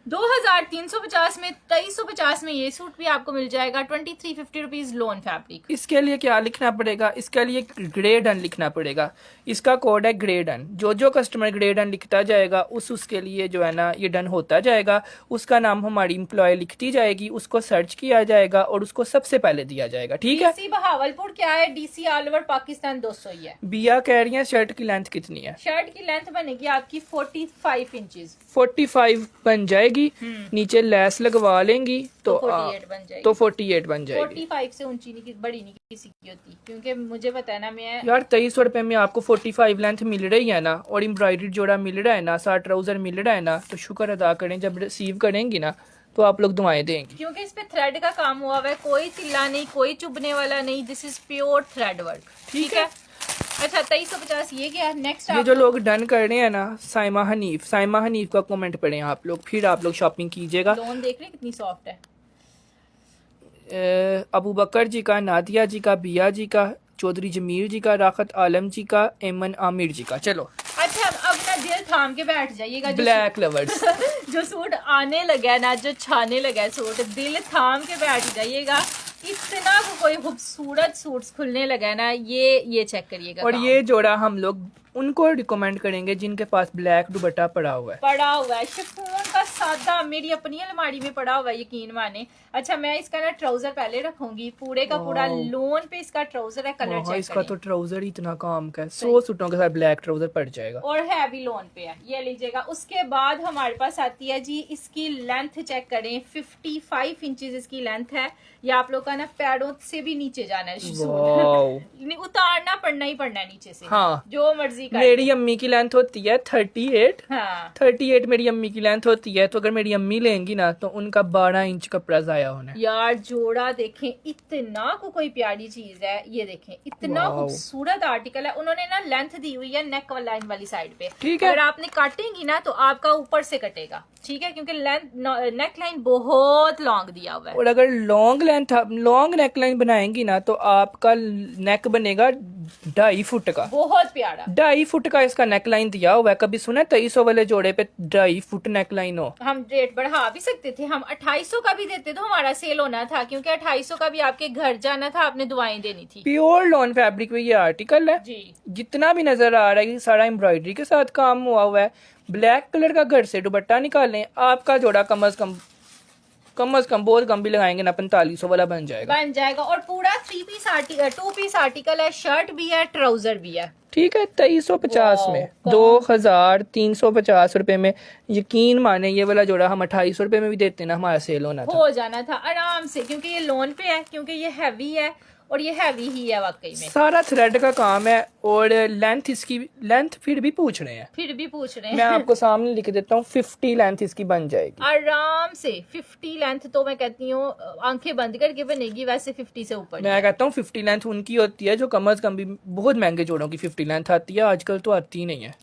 2350 में, 2350 में ये सूट भी आपको मिल जाएगा 2350 रुपीज लोन फैब्रिक। इसके लिए क्या लिखना पड़ेगा? इसके लिए ग्रे डन लिखना पड़ेगा। इसका कोड है ग्रे डन। जो कस्टमर ग्रे डन लिखता जाएगा उसके लिए जो है ना ये डन होता जाएगा। उसका नाम हमारी एम्प्लॉय लिखती जाएगी, उसको सर्च किया जाएगा और उसको सबसे पहले दिया जाएगा। ठीक है। डीसी बहावलपुर क्या है, डीसी ऑल ओवर पाकिस्तान 200 ही है। बिया कह रही है शर्ट की लेंथ कितनी है? शर्ट की लेंथ बनेगी आपकी 45 इंचेस। 45 बन जाएगी। नीचे लेस लगवा लेंगी तो 48 बन जाएगी। तो 48 बन जाएगी। 45 से ऊंची नहीं, बड़ी नहीं किसी की होती, क्योंकि मुझे पता है ना, मैं यार 2300 रुपए में आपको 45 लेंथ मिल रही है ना, और एम्ब्रॉयडरी जोड़ा मिल रहा है ना, साथ ट्राउजर मिल रहा है ना, तो शुक्र अदा करें। जब रिसीव करेंगी ना तो आप लोग दुआएं देंगे, क्योंकि इस पे थ्रेड का काम हुआ हुआ है, कोई तिल्ला नहीं, कोई चुभने वाला नहीं। This is pure thread work. ठीक है। अच्छा, 2350 ये क्या? नेक्स्ट ये जो लोग डन कर रहे हैं ना, साइमा हनीफ का कमेंट पढ़ें आप लोग, फिर आप लोग शॉपिंग कीजिएगा। लोन देख रहे हैं कितनी सॉफ्ट है। अबू बकर जी का, नादिया जी का, बिया जी का, चौधरी जमीर जी का, राहत आलम जी का, एमन आमिर जी का। चलो अच्छा, अब ना दिल थाम के बैठ जाइएगा। ब्लैक लवर्स जो सूट आने लगा है ना, जो छाने लगा है सूट, दिल थाम के बैठ जाइएगा। इतना कोई खूबसूरत सूट्स खुलने लगा है ना, ये चेक करिएगा। और ये जोड़ा हम लोग उनको रिकमेंड करेंगे जिनके पास ब्लैक दुपट्टा पड़ा हुआ है। शिफॉन का सादा मेरी अपनी अलमारी में पड़ा हुआ है, यकीन माने। अच्छा, मैं इसका ना ट्राउजर पहले रखूंगी। पूरे का पूरा लोन पे इसका ट्राउजर है, कलर चेक इसका तो ट्राउजर ही इतना काम का है, 100 सूटों के साथ ब्लैक ट्राउजर पड़ जाएगा और है भी लोन पे है। ये लीजिएगा। उसके बाद हमारे पास आती है जी, इसकी लेंथ चेक करें, 55 इंचेस इसकी लेंथ है। ये आप लोग का ना पैरों से भी नीचे जाना है सूट उतारना पड़ना ही पड़ना है नीचे से। हाँ, जो मर्जी कर। मेरी अम्मी की लेंथ होती है 38। हाँ, 38 मेरी अम्मी की लेंथ होती है, तो अगर मेरी अम्मी लेंगी ना तो उनका 12 इंच कपड़ा जाया होना है। यार जोड़ा देखें, इतना कोई प्यारी चीज है। ये देखें, इतना खूबसूरत आर्टिकल है। उन्होंने ना लेंथ दी हुई है नेक लाइन वाली साइड पे। ठीक है। अगर आपने काटेंगी ना तो आपका ऊपर से कटेगा। ठीक है, क्योंकि नेक लाइन बहुत लॉन्ग दिया हुआ है। और अगर लॉन्ग नेक लाइन बनाएंगी ना तो आपका नेक बनेगा 2.5 फुट का। बहुत प्यारा 2.5 फुट का इसका नेक लाइन दिया हुआ है। कभी सुना 2300 वाले जोड़े पे 2.5 फुट नेक लाइन हो? हम रेट बढ़ा भी सकते थे, हम 2800 का भी देते तो हमारा सेल होना था, क्योंकि 2800 का भी आपके घर जाना था, आपने दुआएं देनी थी। प्योर लॉन फैब्रिक में ये आर्टिकल है जी। जितना भी नजर आ रहा है सारा एम्ब्रॉयडरी के साथ काम हुआ है। ब्लैक कलर का घर से दुपट्टा निकालें, आपका जोड़ा कम अज कम बहुत कम भी लगाएंगे ना 4500 वाला बन जाएगा। और पूरा 2 पीस आर्टिकल है, शर्ट भी है, ट्राउजर भी है। ठीक है। 2350 में 2350 रुपए में यकीन माने ये वाला जोड़ा हम 2800 रुपए में भी देते ना, हमारा सेल होना था, हो जाना था आराम से, क्योंकि ये लोन पे है, क्योंकि ये हैवी है और ये हैवी ही है वाकई में। सारा थ्रेड का काम है। और लेंथ फिर भी पूछ रहे हैं, मैं आपको सामने लिख देता हूँ, 50 लेंथ इसकी बन जाएगी आराम से। 50 लेंथ तो मैं कहती हूँ आंखें बंद करके बनेगी, वैसे 50 से ऊपर। मैं कहता हूँ 50 लेंथ उनकी होती है जो कम अज कम भी बहुत महंगे जोड़ों की 50 लेंथ आती है, आजकल तो आती नहीं है।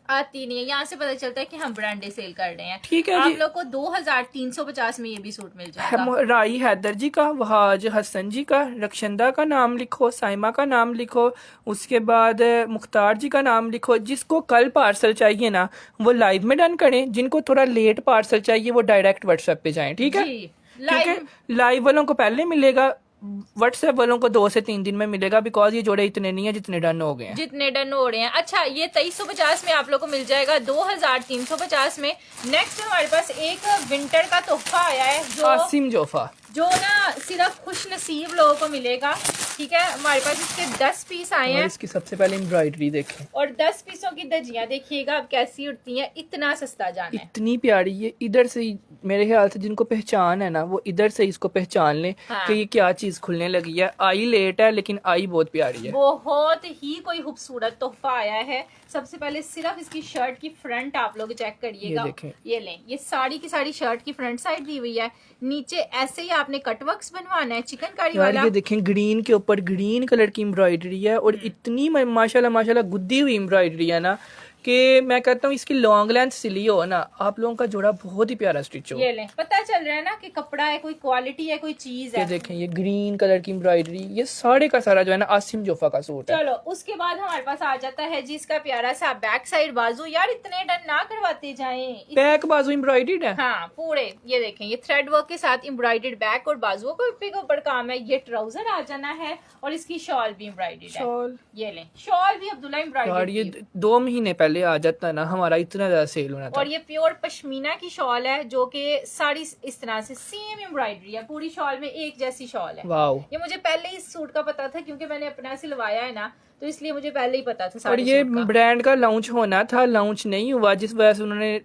यहाँ से पता चलता है कि हम ब्रांडे सेल कर रहे हैं। ठीक है। आप लोग को 2350 में ये भी सूट मिल जाएगा। राई हैदर जी का, वहाज हसन जी का, रक्षंदा का नाम लिखो, साइमा का नाम लिखो, उसके बाद मुख्तार जी का नाम लिखो। जिसको कल पार्सल चाहिए ना वो लाइव में डन करें, जिनको थोड़ा लेट पार्सल चाहिए वो डायरेक्ट व्हाट्सएप पे जाएं। ठीक है, क्योंकि लाइव वालों को पहले मिलेगा, व्हाट्सएप वालों को 2 से 3 दिन में मिलेगा, बिकॉज ये जोड़े इतने नहीं है जितने डन हो गए हैं। अच्छा, ये 2350 में आप लोग को मिल जाएगा 2350 में। नेक्स्ट हमारे पास एक विंटर का तोहफा आया है, आसिम जोफा, जो ना सिर्फ खुश नसीब लोगों को मिलेगा। ठीक है, हमारे पास इसके 10 पीस आए हैं। इसकी सबसे पहले एम्ब्रॉयडरी देखें और 10 पीसों की दजियां देखिएगा अब कैसी उड़ती हैं। इतना सस्ता जाना है, इतनी प्यारी। ये इधर से मेरे ख्याल से जिनको पहचान है ना वो इधर से इसको पहचान लें हाँ। कि ये क्या चीज खुलने लगी है। आई लेट है लेकिन आई बहुत प्यारी है। बहुत ही कोई खूबसूरत तोहफा आया है। सबसे पहले सिर्फ इसकी शर्ट की फ्रंट आप लोग चेक करिएगा। ये देखें। ये लें, ये साड़ी की साड़ी शर्ट की फ्रंट साइड दी हुई है। नीचे ऐसे ही आपने कटवर्क्स बनवाना है चिकनकारी यार वाला। ये देखें ग्रीन के ऊपर ग्रीन कलर की एम्ब्रॉयडरी है और इतनी माशाल्लाह माशाल्लाह गुद्दी हुई एम्ब्रॉयडरी है ना कि मैं कहता हूँ इसकी लॉन्ग लेंथ सिली हो ना आप लोगों का जोड़ा बहुत ही प्यारा स्टिच हो। ये लें, पता चल रहा है ना कि कपड़ा है, कोई क्वालिटी है, कोई चीज ये है। देखें ये ग्रीन कलर की एम्ब्रॉयडरी, ये सारे का सारा जो है ना आसिम जोफा का सूट है। चलो उसके बाद हमारे पास आ जाता है जी इसका प्यारा सा बैक साइड बाजू। यार इतने डन ना करवाते जाएं। बैक बाजू एम्ब्रॉयडर्ड है। हाँ पूरे, ये देखें ये थ्रेड वर्क के साथ एम्ब्रॉयडर्ड बैक और बाजुओं के ऊपर काम है। ये ट्राउजर आ जाना है और इसकी शॉल भी एम्ब्रॉयडर्ड है। शॉल, ये लें, शॉल भी अब्दुल्ला यार एम्ब्रॉयडर्ड ये की। 2 महीने पहले आ जाता ना हमारा इतना ज्यादा सेल होना था। और ये प्योर पश्मीना की शॉल है जो कि साड़ी इस तरह से सेम एम्ब्रॉयडरी है। पूरी शॉल में एक जैसी शॉल है। वाओ। ये मुझे पहले ही इस सूट का पता था क्योंकि मैंने अपना सिलवाया है ना, तो इसलिए मुझे पहले ही पता था और सारे ये सूट का। ब्रांड का लॉन्च होना था, लॉन्च नहीं हुआ जिस वजह से उन्होंने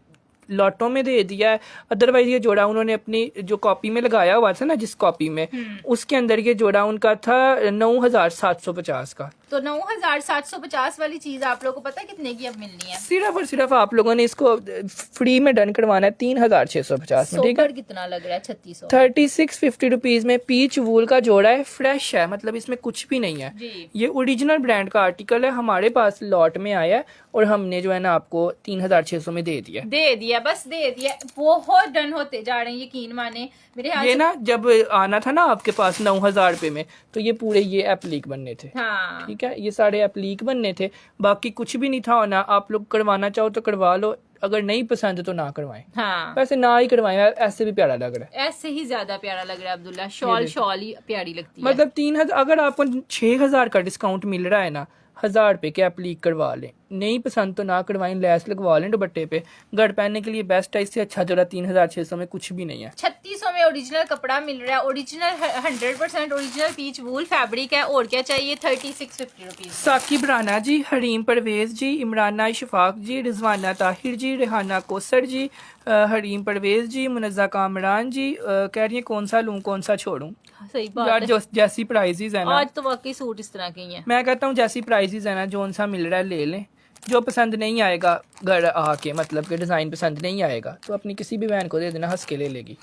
लॉटों में दे दिया है। अदरवाइज ये जोड़ा उन्होंने अपनी जो कॉपी में लगाया हुआ था ना, जिस कॉपी में उसके अंदर ये जोड़ा उनका था 9750 का। तो 9750 वाली चीज आप लोगों को पता है कितने की अब मिलनी है? सिर्फ और सिर्फ आप लोगों ने इसको फ्री में डन करवाना है 3650 में, ठीक है। सोकर कितना लग रहा है? 3600। 3650 रुपीज में पीच वूल का जोड़ा है, फ्रेश है, मतलब इसमें कुछ भी नहीं है। जी। ये ओरिजिनल ब्रांड का आर्टिकल है, हमारे पास लॉट में आया है और हमने जो है ना आपको 3600 में दे दिया। बस दे दिया। बहुत डन होते जा रहे हैं, यकीन माने मेरे हाथ ये से। ना जब आना था ना आपके पास 9000 रुपए में, तो ये पूरे ये एप्लीक बनने थे। हाँ ठीक है, ये सारे एप्लीक बनने थे, बाकी कुछ भी नहीं था होना। आप लोग करवाना चाहो तो करवा लो, अगर नहीं पसंद तो ना करवाएं। हाँ, वैसे ना ही करवाएं, ऐसे भी प्यारा लग रहा है। ऐसे ही ज्यादा प्यारा लग रहा है अब्दुल्ला। शॉल ही प्यारी लगती है। मतलब 3000, अगर आपको 6000 का डिस्काउंट मिल रहा है ना, 1000 रुपए के एप्लीक करवा लें। नहीं पसंद तो ना करवाएं, लेस लगवा लें दुपट्टे पे। घर पहनने के लिए बेस्ट है, इससे अच्छा जोड़ा 3600 में कुछ भी नहीं है। 3600 में ओरिजिनल कपड़ा मिल रहा है। ओरिजिनल 100% ओरिजिनल पीच वूल फैब्रिक है। और क्या चाहिए? 3650 रुपीज। साकिब राना जी, हरीम परवेज जी, इमराना इशफाक जी, रिजवाना ताहिर जी, रेहाना कोसर जी, हरीम परवेज जी, मुनज़्ज़ा कामरान जी कह रही है कौन सा लूं कौन सा छोड़ूं। सही बात यार है। जो जैसी प्राइजेज है ना, आज तो वाकई सूट इस तरह के ही हैं। मैं कहता हूँ जैसी प्राइजेज है ना, जो सा मिल रहा है ले लें। जो पसंद नहीं आएगा घर आके, मतलब कि डिजाइन पसंद नहीं आएगा तो अपनी किसी भी बहन को दे देना, हंस के ले लेगी।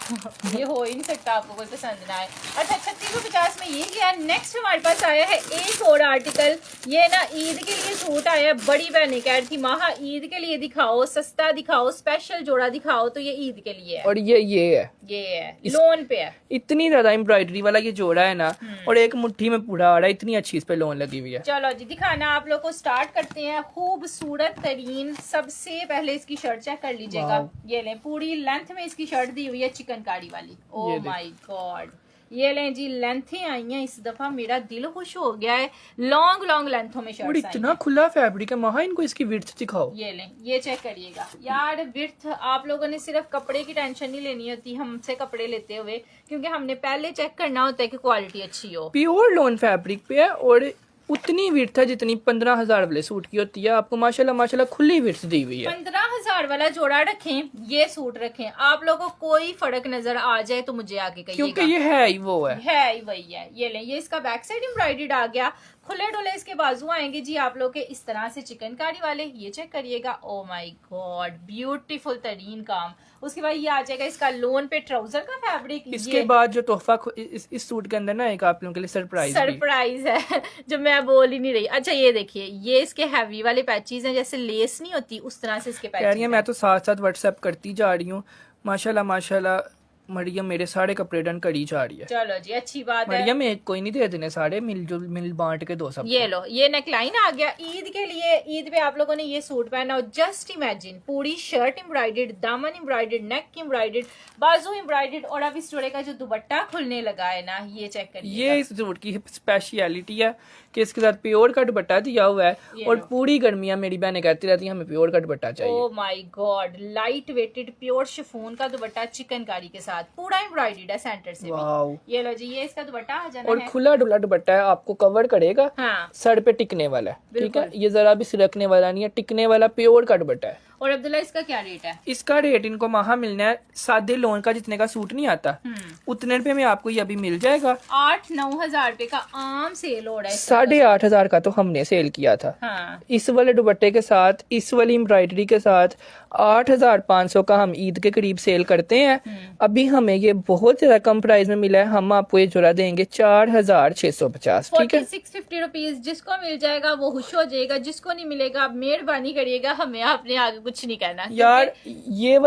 ये हो ही नहीं सकता आपको कोई पसंद ना आए। अच्छा 3650 में ये क्या है? नेक्स्ट हमारे पास आया है एक और आर्टिकल। ये ना ईद के लिए सूट आया है। बड़ी बहनें कह रही थी माहा ईद के लिए दिखाओ, सस्ता दिखाओ, स्पेशल जोड़ा दिखाओ, तो ये ईद के लिए है। और ये है, ये है लोन पे है। इतनी ज्यादा एम्ब्रॉयडरी वाला ये जोड़ा है ना, और एक मुट्ठी में पूरा आ रहा है, इतनी अच्छी इस पे लोन लगी हुई है। चलो जी दिखाना आप लोग को स्टार्ट करते हैं। खूबसूरत तरीन, सबसे पहले इसकी शर्ट चेक कर लीजिएगा। ये लें, पूरी लेंथ में इसकी शर्ट दी हुई है चिकनकारी वाली। ओ माय गॉड, ये लें जी, लेंथें आई हैं इस दफा। मेरा दिल खुश हो गया है। लॉन्ग लेंथों में और शर्ट इतना खुला फैब्रिक है महा, इनको इसकी विड्थ दिखाओ। ये लें, ये चेक करिएगा यार। विड्थ आप लोगों ने सिर्फ कपड़े की टेंशन नहीं लेनी होती हमसे कपड़े लेते हुए, क्योंकि हमने पहले चेक करना होता है कि क्वालिटी अच्छी हो। प्योर लोन फैब्रिक पे है और उतनी विड्थ है जितनी 15000 वाले सूट की होती है। आपको माशाल्लाह माशाल्लाह खुली विड्थ दी हुई है। 15000 वाला जोड़ा रखें, ये सूट रखें, आप लोगों को कोई फर्क नजर आ जाए तो मुझे आके कहिएगा, क्योंकि ये है ही वो है ही वही है। ये लें, ये इसका बैक साइड एम्ब्रॉयडर्ड आ गया। खुले डुले इसके बाजू आएंगे जी आप लोग के इस तरह से चिकनकारी वाले। ये चेक करिएगा, ओ माय गॉड, ब्यूटीफुल तरीन काम। उसके बाद ये आ जाएगा इसका लोन पे ट्राउजर का फैब्रिक। इसके बाद जो तोहफा इस सूट के अंदर ना एक आप लोगों के लिए सरप्राइज है जो मैं बोल ही नहीं रही। अच्छा ये देखिए, ये इसके हैवी वाले पैचेस हैं, जैसे लेस नहीं होती उस तरह से इसके पैचेस। मैं तो साथ साथ व्हाट्सएप करती जा रही हूँ। माशाल्लाह माशाल्लाह मरियम मेरे सारे कपड़े डन करी जा रही है। चलो जी अच्छी बात है। मरियम एक कोई नहीं दे देने, सारे मिल बांट के दो सब। ये लो, ये नेकलाइन आ गया ईद के लिए। ईद पे आप लोगों ने ये सूट पहना हो। जस्ट इमेजिन, पूरी शर्ट एम्ब्रॉयडर्ड, दामन एम्ब्रॉयडर्ड, नेक एम्ब्रॉयडर्ड, बाजू एम्ब्रॉयडर्ड, और अब इस जोड़े का जो दुपट्टा खुलने लगा है ना, ये चेक करिए। ये इस सूट की स्पेशलिटी है कि इसके साथ प्योर का दुपट्टा दिया हुआ है। और पूरी गर्मियां मेरी बहनें कहती रहती हैं हमें प्योर का दुपट्टा चाहिए। Oh my god, light weighted pure chiffon का दुपट्टा चिकनकारी के साथ, पूरा एम्ब्रॉयडर्ड है सेंटर से भी। ये लो जी, ये इसका दुपट्टा आ जाना और है। खुला डुला दुपट्टा है, आपको कवर करेगा। हाँ, सर पे टिकने वाला है, ठीक है। ये जरा भी सिरकने वाला नहीं है, टिकने वाला प्योर का दुपट्टा है। और अब्दुल्ला इसका क्या रेट है? इसका रेट इनको माहा मिलना है सादे लोन का जितने का सूट नहीं आता उतने रुपए में आपको ये अभी मिल जाएगा। 8-9 हजार रुपए का आम सेल हो रहा है। 8,500 का तो हमने सेल किया था। हाँ। इस वाले दुपट्टे के साथ, इस वाली एम्ब्रॉयडरी के साथ 8,500 का हम ईद के करीब सेल करते हैं। अभी हमें ये बहुत ज्यादा कम प्राइस में मिला है। हम आपको ये जोड़ा देंगे 4,650। ठीक है, 4650 रुपीज। जिसको मिल जाएगा वो खुश हो जाएगा, जिसको नहीं मिलेगा आप मेहरबानी करिएगा, हमें आपने आगे कुछ नहीं कहना यार। ये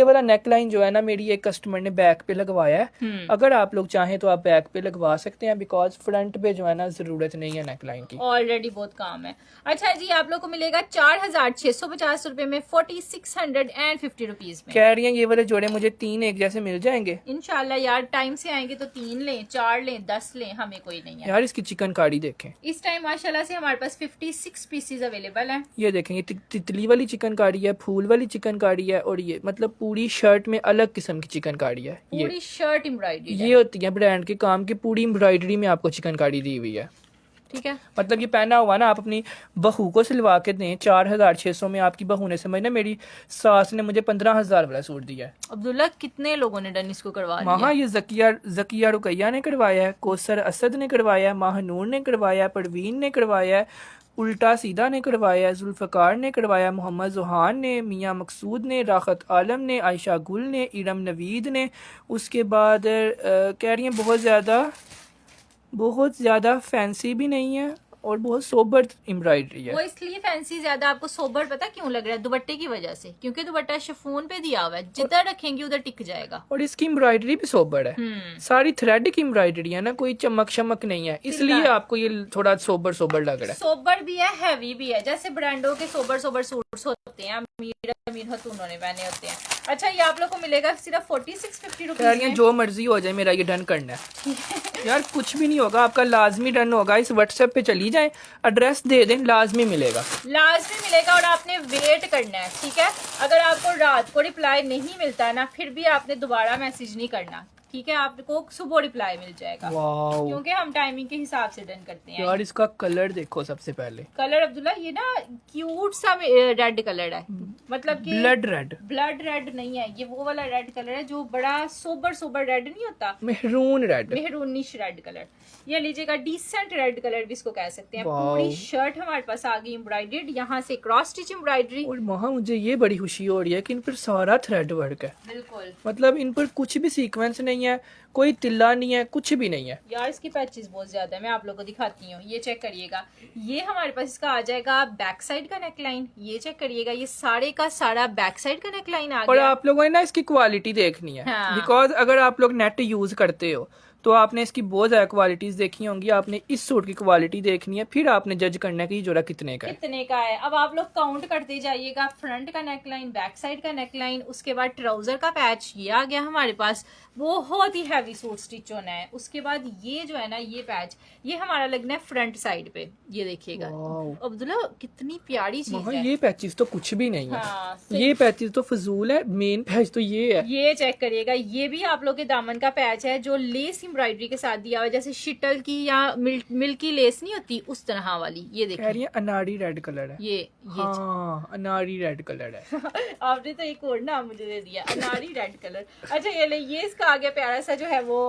वाला नेक लाइन जो है ना, मेरी एक कस्टमर ने बैक पे लगवाया है। अगर आप लोग चाहें तो आप बैक पे लगवा सकते हैं, बिकॉज फ्रंट पे जो है ना जरूरत नहीं है नेक लाइन की, ऑलरेडी बहुत काम है। अच्छा जी, आप लोग को मिलेगा 4,650 रुपए में 4650 रुपीज में। कह रही हैं ये वाले जोड़े मुझे 3 एक जैसे मिल जाएंगे इंशाल्लाह यार, टाइम से आएंगे तो 3 लें, 4 लें, 10 लें, हमें कोई नहीं है। यार। इसकी चिकनकारी देखें, इस टाइम माशाल्लाह से हमारे पास 56 पीसेज अवेलेबल हैं। ये देखें, ये तितली वाली चिकनकारी है, फूल वाली चिकनकारी है, और ये मतलब पूरी शर्ट में अलग किस्म की चिकनकारी है। पूरी शर्ट एम्ब्रॉयडरी ये होती है ब्रांड के काम की, पूरी एम्ब्रॉयडरी में आपको चिकनकारी दी हुई है। ठीक है, मतलब ये पहना हुआ ना आप अपनी बहू को सिलवा के दें 4,600 में। आपकी बहू ने समझना, मेरी सास ने मुझे 15,000 वाला सूट दिया है। अब्दुल्ला कितने लोगों ने डन इसको करवा लिया? वहाँ ये जकिया रुकैया ने करवाया है, कौसर असद ने करवाया है, माहनूर ने करवाया है, परवीन ने करवाया है, उल्टा सीधा ने करवाया है, जुल्फकार ने करवाया, मोहम्मद जुहान ने, मियाँ मकसूद ने, राहत आलम ने, आयशा गुल ने, इरम नवीद ने। उसके बाद कह रही हैं बहुत ज़्यादा फैंसी भी नहीं है और बहुत सोबर एम्ब्रॉयडरी है। वो इसलिए फैंसी ज्यादा आपको सोबर पता क्यों लग रहा है? दुपट्टे की वजह से, क्योंकि दुपट्टा शिफॉन पे दिया हुआ है, जिधर रखेंगे उधर टिक जाएगा। और इसकी एम्ब्रॉयडरी भी सोबर है, सारी थ्रेड की एम्ब्रॉयडरी है ना, कोई चमक नहीं है, इसलिए आपको ये थोड़ा सोबर लग रहा है। सोबर भी है, हैवी भी है, जैसे ब्रांडों के सोबर सूट्स होते हैं, अमीर खतूनों ने पहने होते हैं। अच्छा, ये आप लोग को मिलेगा सिर्फ 4650 रुपीज में। जो मर्जी हो जाए, मेरा ये डन करना है। यार कुछ भी नहीं होगा, आपका लाजमी डन होगा। इस व्हाट्सएप पे चली जाए, एड्रेस दे दें, लाजमी मिलेगा और आपने वेट करना है। ठीक है, अगर आपको रात को रिप्लाई नहीं मिलता ना, फिर भी आपने दोबारा मैसेज नहीं करना। ठीक है, आपको सुबह रिप्लाई मिल जाएगा, क्योंकि हम टाइमिंग के हिसाब से डन करते हैं। यार इसका कलर देखो, सबसे पहले कलर अब्दुल्ला ये ना क्यूट सा रेड कलर है, मतलब कि ब्लड रेड नहीं है, ये वो वाला रेड कलर है जो बड़ा सोबर रेड नहीं होता, मेहरूनिश रेड कलर। ये लीजिएगा, डिसेंट रेड कलर भी इसको कह सकते हैं। पूरी शर्ट हमारे पास आ गई एम्ब्रॉयडर्ड, यहाँ से क्रॉस स्टिच एम्ब्रॉयडरी। और वहाँ मुझे ये बड़ी खुशी हो रही है कि इन पर सारा थ्रेड वर्क है। बिल्कुल, मतलब इन पर कुछ भी सीक्वेंस नहीं है, कोई तिल्ला नहीं है, कुछ भी नहीं है। यार इसकी पैचेस बहुत ज्यादा है, मैं आप लोगों को दिखाती हूँ। ये चेक करिएगा, ये हमारे पास इसका आ जाएगा बैक साइड का नेकलाइन। ये चेक करिएगा, ये सारे का सारा बैक साइड का नेकलाइन आ गया। और आप लोगों ने ना इसकी क्वालिटी देखनी है, बिकॉज अगर आप लोग नेट यूज करते हो तो आपने इसकी बहुत ज्यादा क्वालिटीज देखी होंगी। आपने इस सूट की क्वालिटी देखनी है, फिर आपने जज करना है कि ये जोड़ा कितने का है। अब आप लोग काउंट करते जाइएगा। फ्रंट का नेकलाइन, बैक साइड का नेकलाइन, उसके बाद ट्राउजर का पैच ये आ गया हमारे पास। बहुत ही हैवी सूट स्टिच होना है। उसके बाद ये जो है ना, ये पैच ये हमारा लगना है फ्रंट साइड पे। ये देखिएगा अब्दुल्ला, कितनी प्यारी चीज है। ये पैचेस तो कुछ भी नहीं है, ये पैचेस तो फजूल है। मेन पैच तो ये है। ये चेक करिएगा, ये भी आप लोग के दामन का पैच है जो लेस एम्ब्रॉयडरी के साथ दिया हुआ है, जैसे शिटल की या मिल्की लेस नहीं होती उस तरह वाली। ये देखिए, अनाड़ी रेड कलर है। ये अनाड़ी रेड कलर है। आपने तो एक और नाम मुझे दे दिया, अनाड़ी रेड कलर। अच्छा, ये ले, ये इसका आगे प्यारा सा जो है वो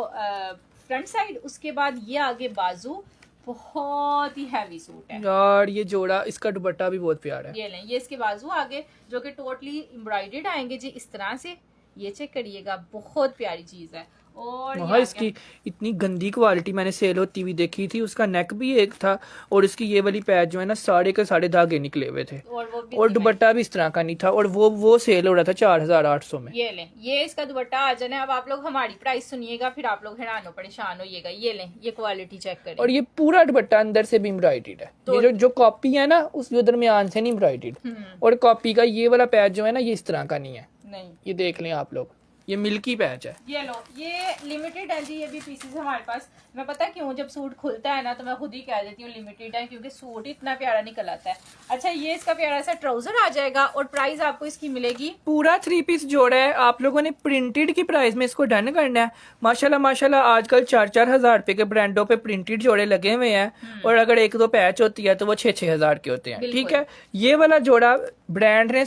फ्रंट साइड। उसके बाद ये आगे बाजू, बहुत ही हैवी सूट है यार। ये जोड़ा, इसका दुपट्टा भी बहुत प्यारा है। ये लें, ये इसके बाजू आगे जो कि टोटली एम्ब्रॉयडर्ड आएंगे जी इस तरह से। ये चेक करिएगा, बहुत प्यारी चीज है। और वहाँ इसकी इतनी गंदी क्वालिटी मैंने सेल होती हुई देखी थी। उसका नेक भी एक था और इसकी ये वाली पैच जो है ना, साढ़े के साढ़े धागे निकले हुए थे, और दुपट्टा भी इस तरह का नहीं था, और वो सेल हो रहा था 4,800 में। ये लें, ये इसका दुपट्टा आ जाना। अब आप लोग हमारी प्राइस सुनिएगा, फिर आप लोग हैरान हो परेशान होइएगा। ये लें, ये क्वालिटी चेक करें। और ये पूरा दुपट्टा अंदर से भी एम्ब्रॉयडर्ड है। तो ये जो कॉपी है ना, उस दरमियान से नहीं एम्ब्रॉयडर्ड। और कॉपी का ये वाला पैच जो है ना, ये इस तरह का नहीं है। नहीं, ये देख लें आप लोग, ये मिल्की पैच है। ये लो, ये लिमिटेड है जी, ये भी पीसेस हमारे पास। मैं पता क्यों, जब सूट खुलता है ना तो मैं खुद ही कह देती हूँ लिमिटेड है, क्योंकि सूट इतना प्यारा निकल आता है। अच्छा, ये इसका प्यारा सा ट्राउजर आ जाएगा और प्राइस आपको इसकी मिलेगी, पूरा 3 पीस जोड़ा है, आप लोगों ने प्रिंटेड की प्राइस में इसको डन करना है। माशाल्लाह माशाल्लाह आजकल 4-4 हजार रुपए के ब्रांडों पे प्रिंटेड जोड़े लगे हुए हैं, और अगर 1-2 पैच होती है तो वो 6-6 हजार के होते हैं। ठीक है, ये वाला जोड़ा ब्रांड ने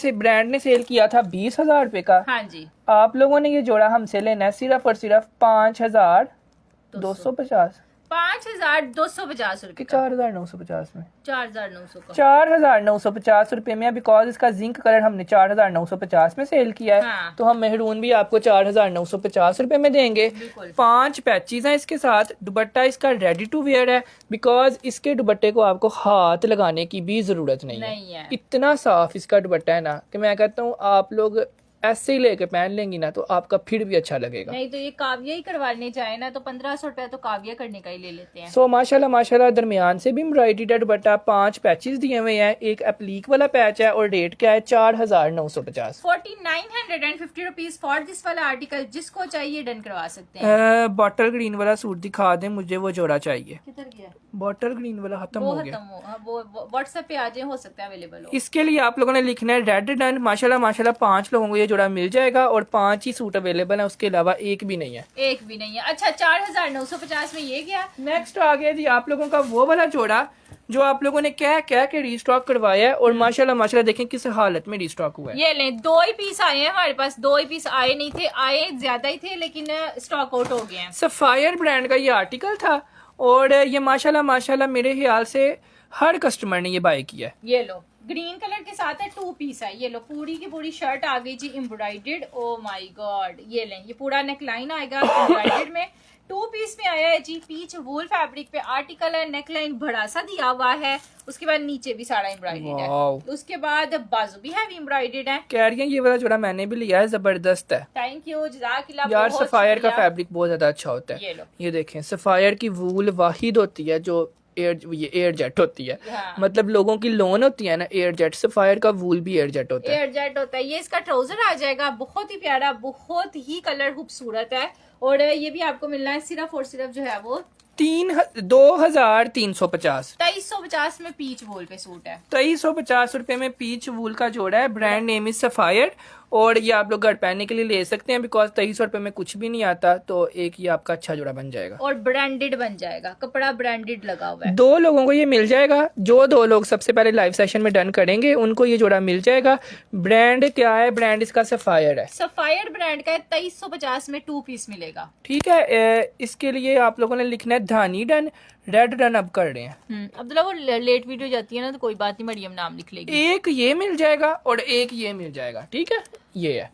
सेल किया था 20,000 रुपए का। हाँ जी, आप लोगों ने ये जोड़ा हमसे लेना है सिर्फ और सिर्फ 5,250 5,250 रुपए कि का, 4,950 में, 4,900 का। 4,950 रुपए में, बिकॉज इसका जिंक कलर हमने 4,950 में सेल किया है। हाँ। तो हम मेहरून भी आपको 4,950 रुपए में देंगे। बिल्कुल। 5 पैचेस हैं इसके साथ। दुपट्टा इसका रेडी टू वेयर है, बिकॉज इसके दुपट्टे को आपको हाथ लगाने की भी जरूरत नहीं है। इतना साफ इसका दुपट्टा है ना कि मैं कहता हूँ आप लोग ऐसे ही लेके पहन लेंगी ना तो आपका फिर भी अच्छा लगेगा। नहीं तो ये काव्या ही करवाने चाहे ना तो 1,500 रुपया तो काव्या करने का ही ले लेते हैं। सो माशाल्लाह माशाल्लाह दरमियान से भी एम्ब्रॉयडरी दुपट्टा, 5 पैचेस दिए हुए हैं, एक एप्लीक वाला पैच है, और रेट क्या है 4,950। 4,950 रुपीज फॉर दिस वाला आर्टिकल। जिसको चाहिए डन करवा सकते हैं। बॉटल ग्रीन वाला सूट दिखा दें मुझे, वो जोड़ा चाहिए। किधर गया? बॉटल ग्रीन वाला खत्म हो गया। वो व्हाट्सएप पे आ जाए, हो सकता है अवेलेबल हो। इसके लिए आप लोगों ने लिखना है रेड डन। माशाल्लाह माशाल्लाह 5 लोगों को ये जोड़ा मिल जाएगा, और 5 ही सूट अवेलेबल है, उसके अलावा एक भी नहीं है। एक भी नहीं है। अच्छा, 4,950 में ये गया। नेक्स्ट आ गया जी आप लोगों का वो वाला जोड़ा जो आप लोगों ने कह के रीस्टॉक करवाया है, और माशाल्लाह माशाल्लाह देखें किस हालत में रीस्टॉक हुआ है। ये लें, 2 ही पीस आए हैं हमारे पास। 2 ही पीस आए नहीं थे, आए ज्यादा ही थे लेकिन स्टॉक आउट हो गए हैं। सफायर ब्रांड का ये आर्टिकल था, और ये माशाल्लाह माशाल्लाह मेरे ख्याल से हर कस्टमर ने ये बाय किया है। ये लो, ग्रीन कलर के साथ है, 2 पीस है। ये लो, पूरी की पूरी शर्ट आ गई जी एम्ब्रॉयडर्ड। ओ माय गॉड, ये लें, ये पूरा नेकलाइन आएगा एम्ब्रॉयडर्ड में। 2 पीस में आया है जी, पीच वूल फैब्रिक पे आर्टिकल है, नेकलाइन बड़ा सा दिया हुआ है, उसके बाद नीचे भी सारा एम्ब्रॉयडर्ड है, उसके बाद बाजू भी हैवी एम्ब्रॉयडर्ड है। कह रही है ये वाला जोड़ा मैंने भी लिया है, जबरदस्त है। थैंक यू, जज़ाकिल्लाह। यार बहुत सफायर का शुक्रिया। फैब्रिक बहुत ज्यादा अच्छा होता है। ये लो, ये देखें, सफायर की वूल वाहिद होती है जो एयर जेट होती है। हाँ। मतलब लोगों की लोन होती है ना एयर जेट, सफायर का वूल भी एयर जेट होता है। एयर जेट होता है। ये इसका ट्राउजर आ जाएगा, बहुत ही प्यारा, बहुत ही कलर खूबसूरत है, और ये भी आपको मिलना है सिर्फ और सिर्फ जो है वो 2,350। 2,350 में पीच वूल पे सूट है। 2,350 रुपए में पीच वूल का जोड़ा है। ब्रांड नेम इज सफायर, और ये आप लोग घर पहनने के लिए ले सकते हैं, बिकॉज 2,300 रुपए में कुछ भी नहीं आता, तो एक ये आपका अच्छा जोड़ा बन जाएगा, और ब्रांडेड बन जाएगा, कपड़ा ब्रांडेड लगा हुआ है। 2 लोगों को ये मिल जाएगा। जो 2 लोग सबसे पहले लाइव सेशन में डन करेंगे उनको ये जोड़ा मिल जाएगा। ब्रांड क्या है? ब्रांड इसका सफायर है। सफायर ब्रांड का है, 2,350 में 2 पीस मिलेगा। ठीक है, इसके लिए आप लोगों ने लिखना है धानी डन, रेड डन अब कर रहे हैं। अब्दुल्ला, वो लेट वीडियो जाती है ना तो कोई बात नहीं, मरियम नाम लिख लेगी। एक ये मिल जाएगा और एक ये मिल जाएगा। ठीक है, ये है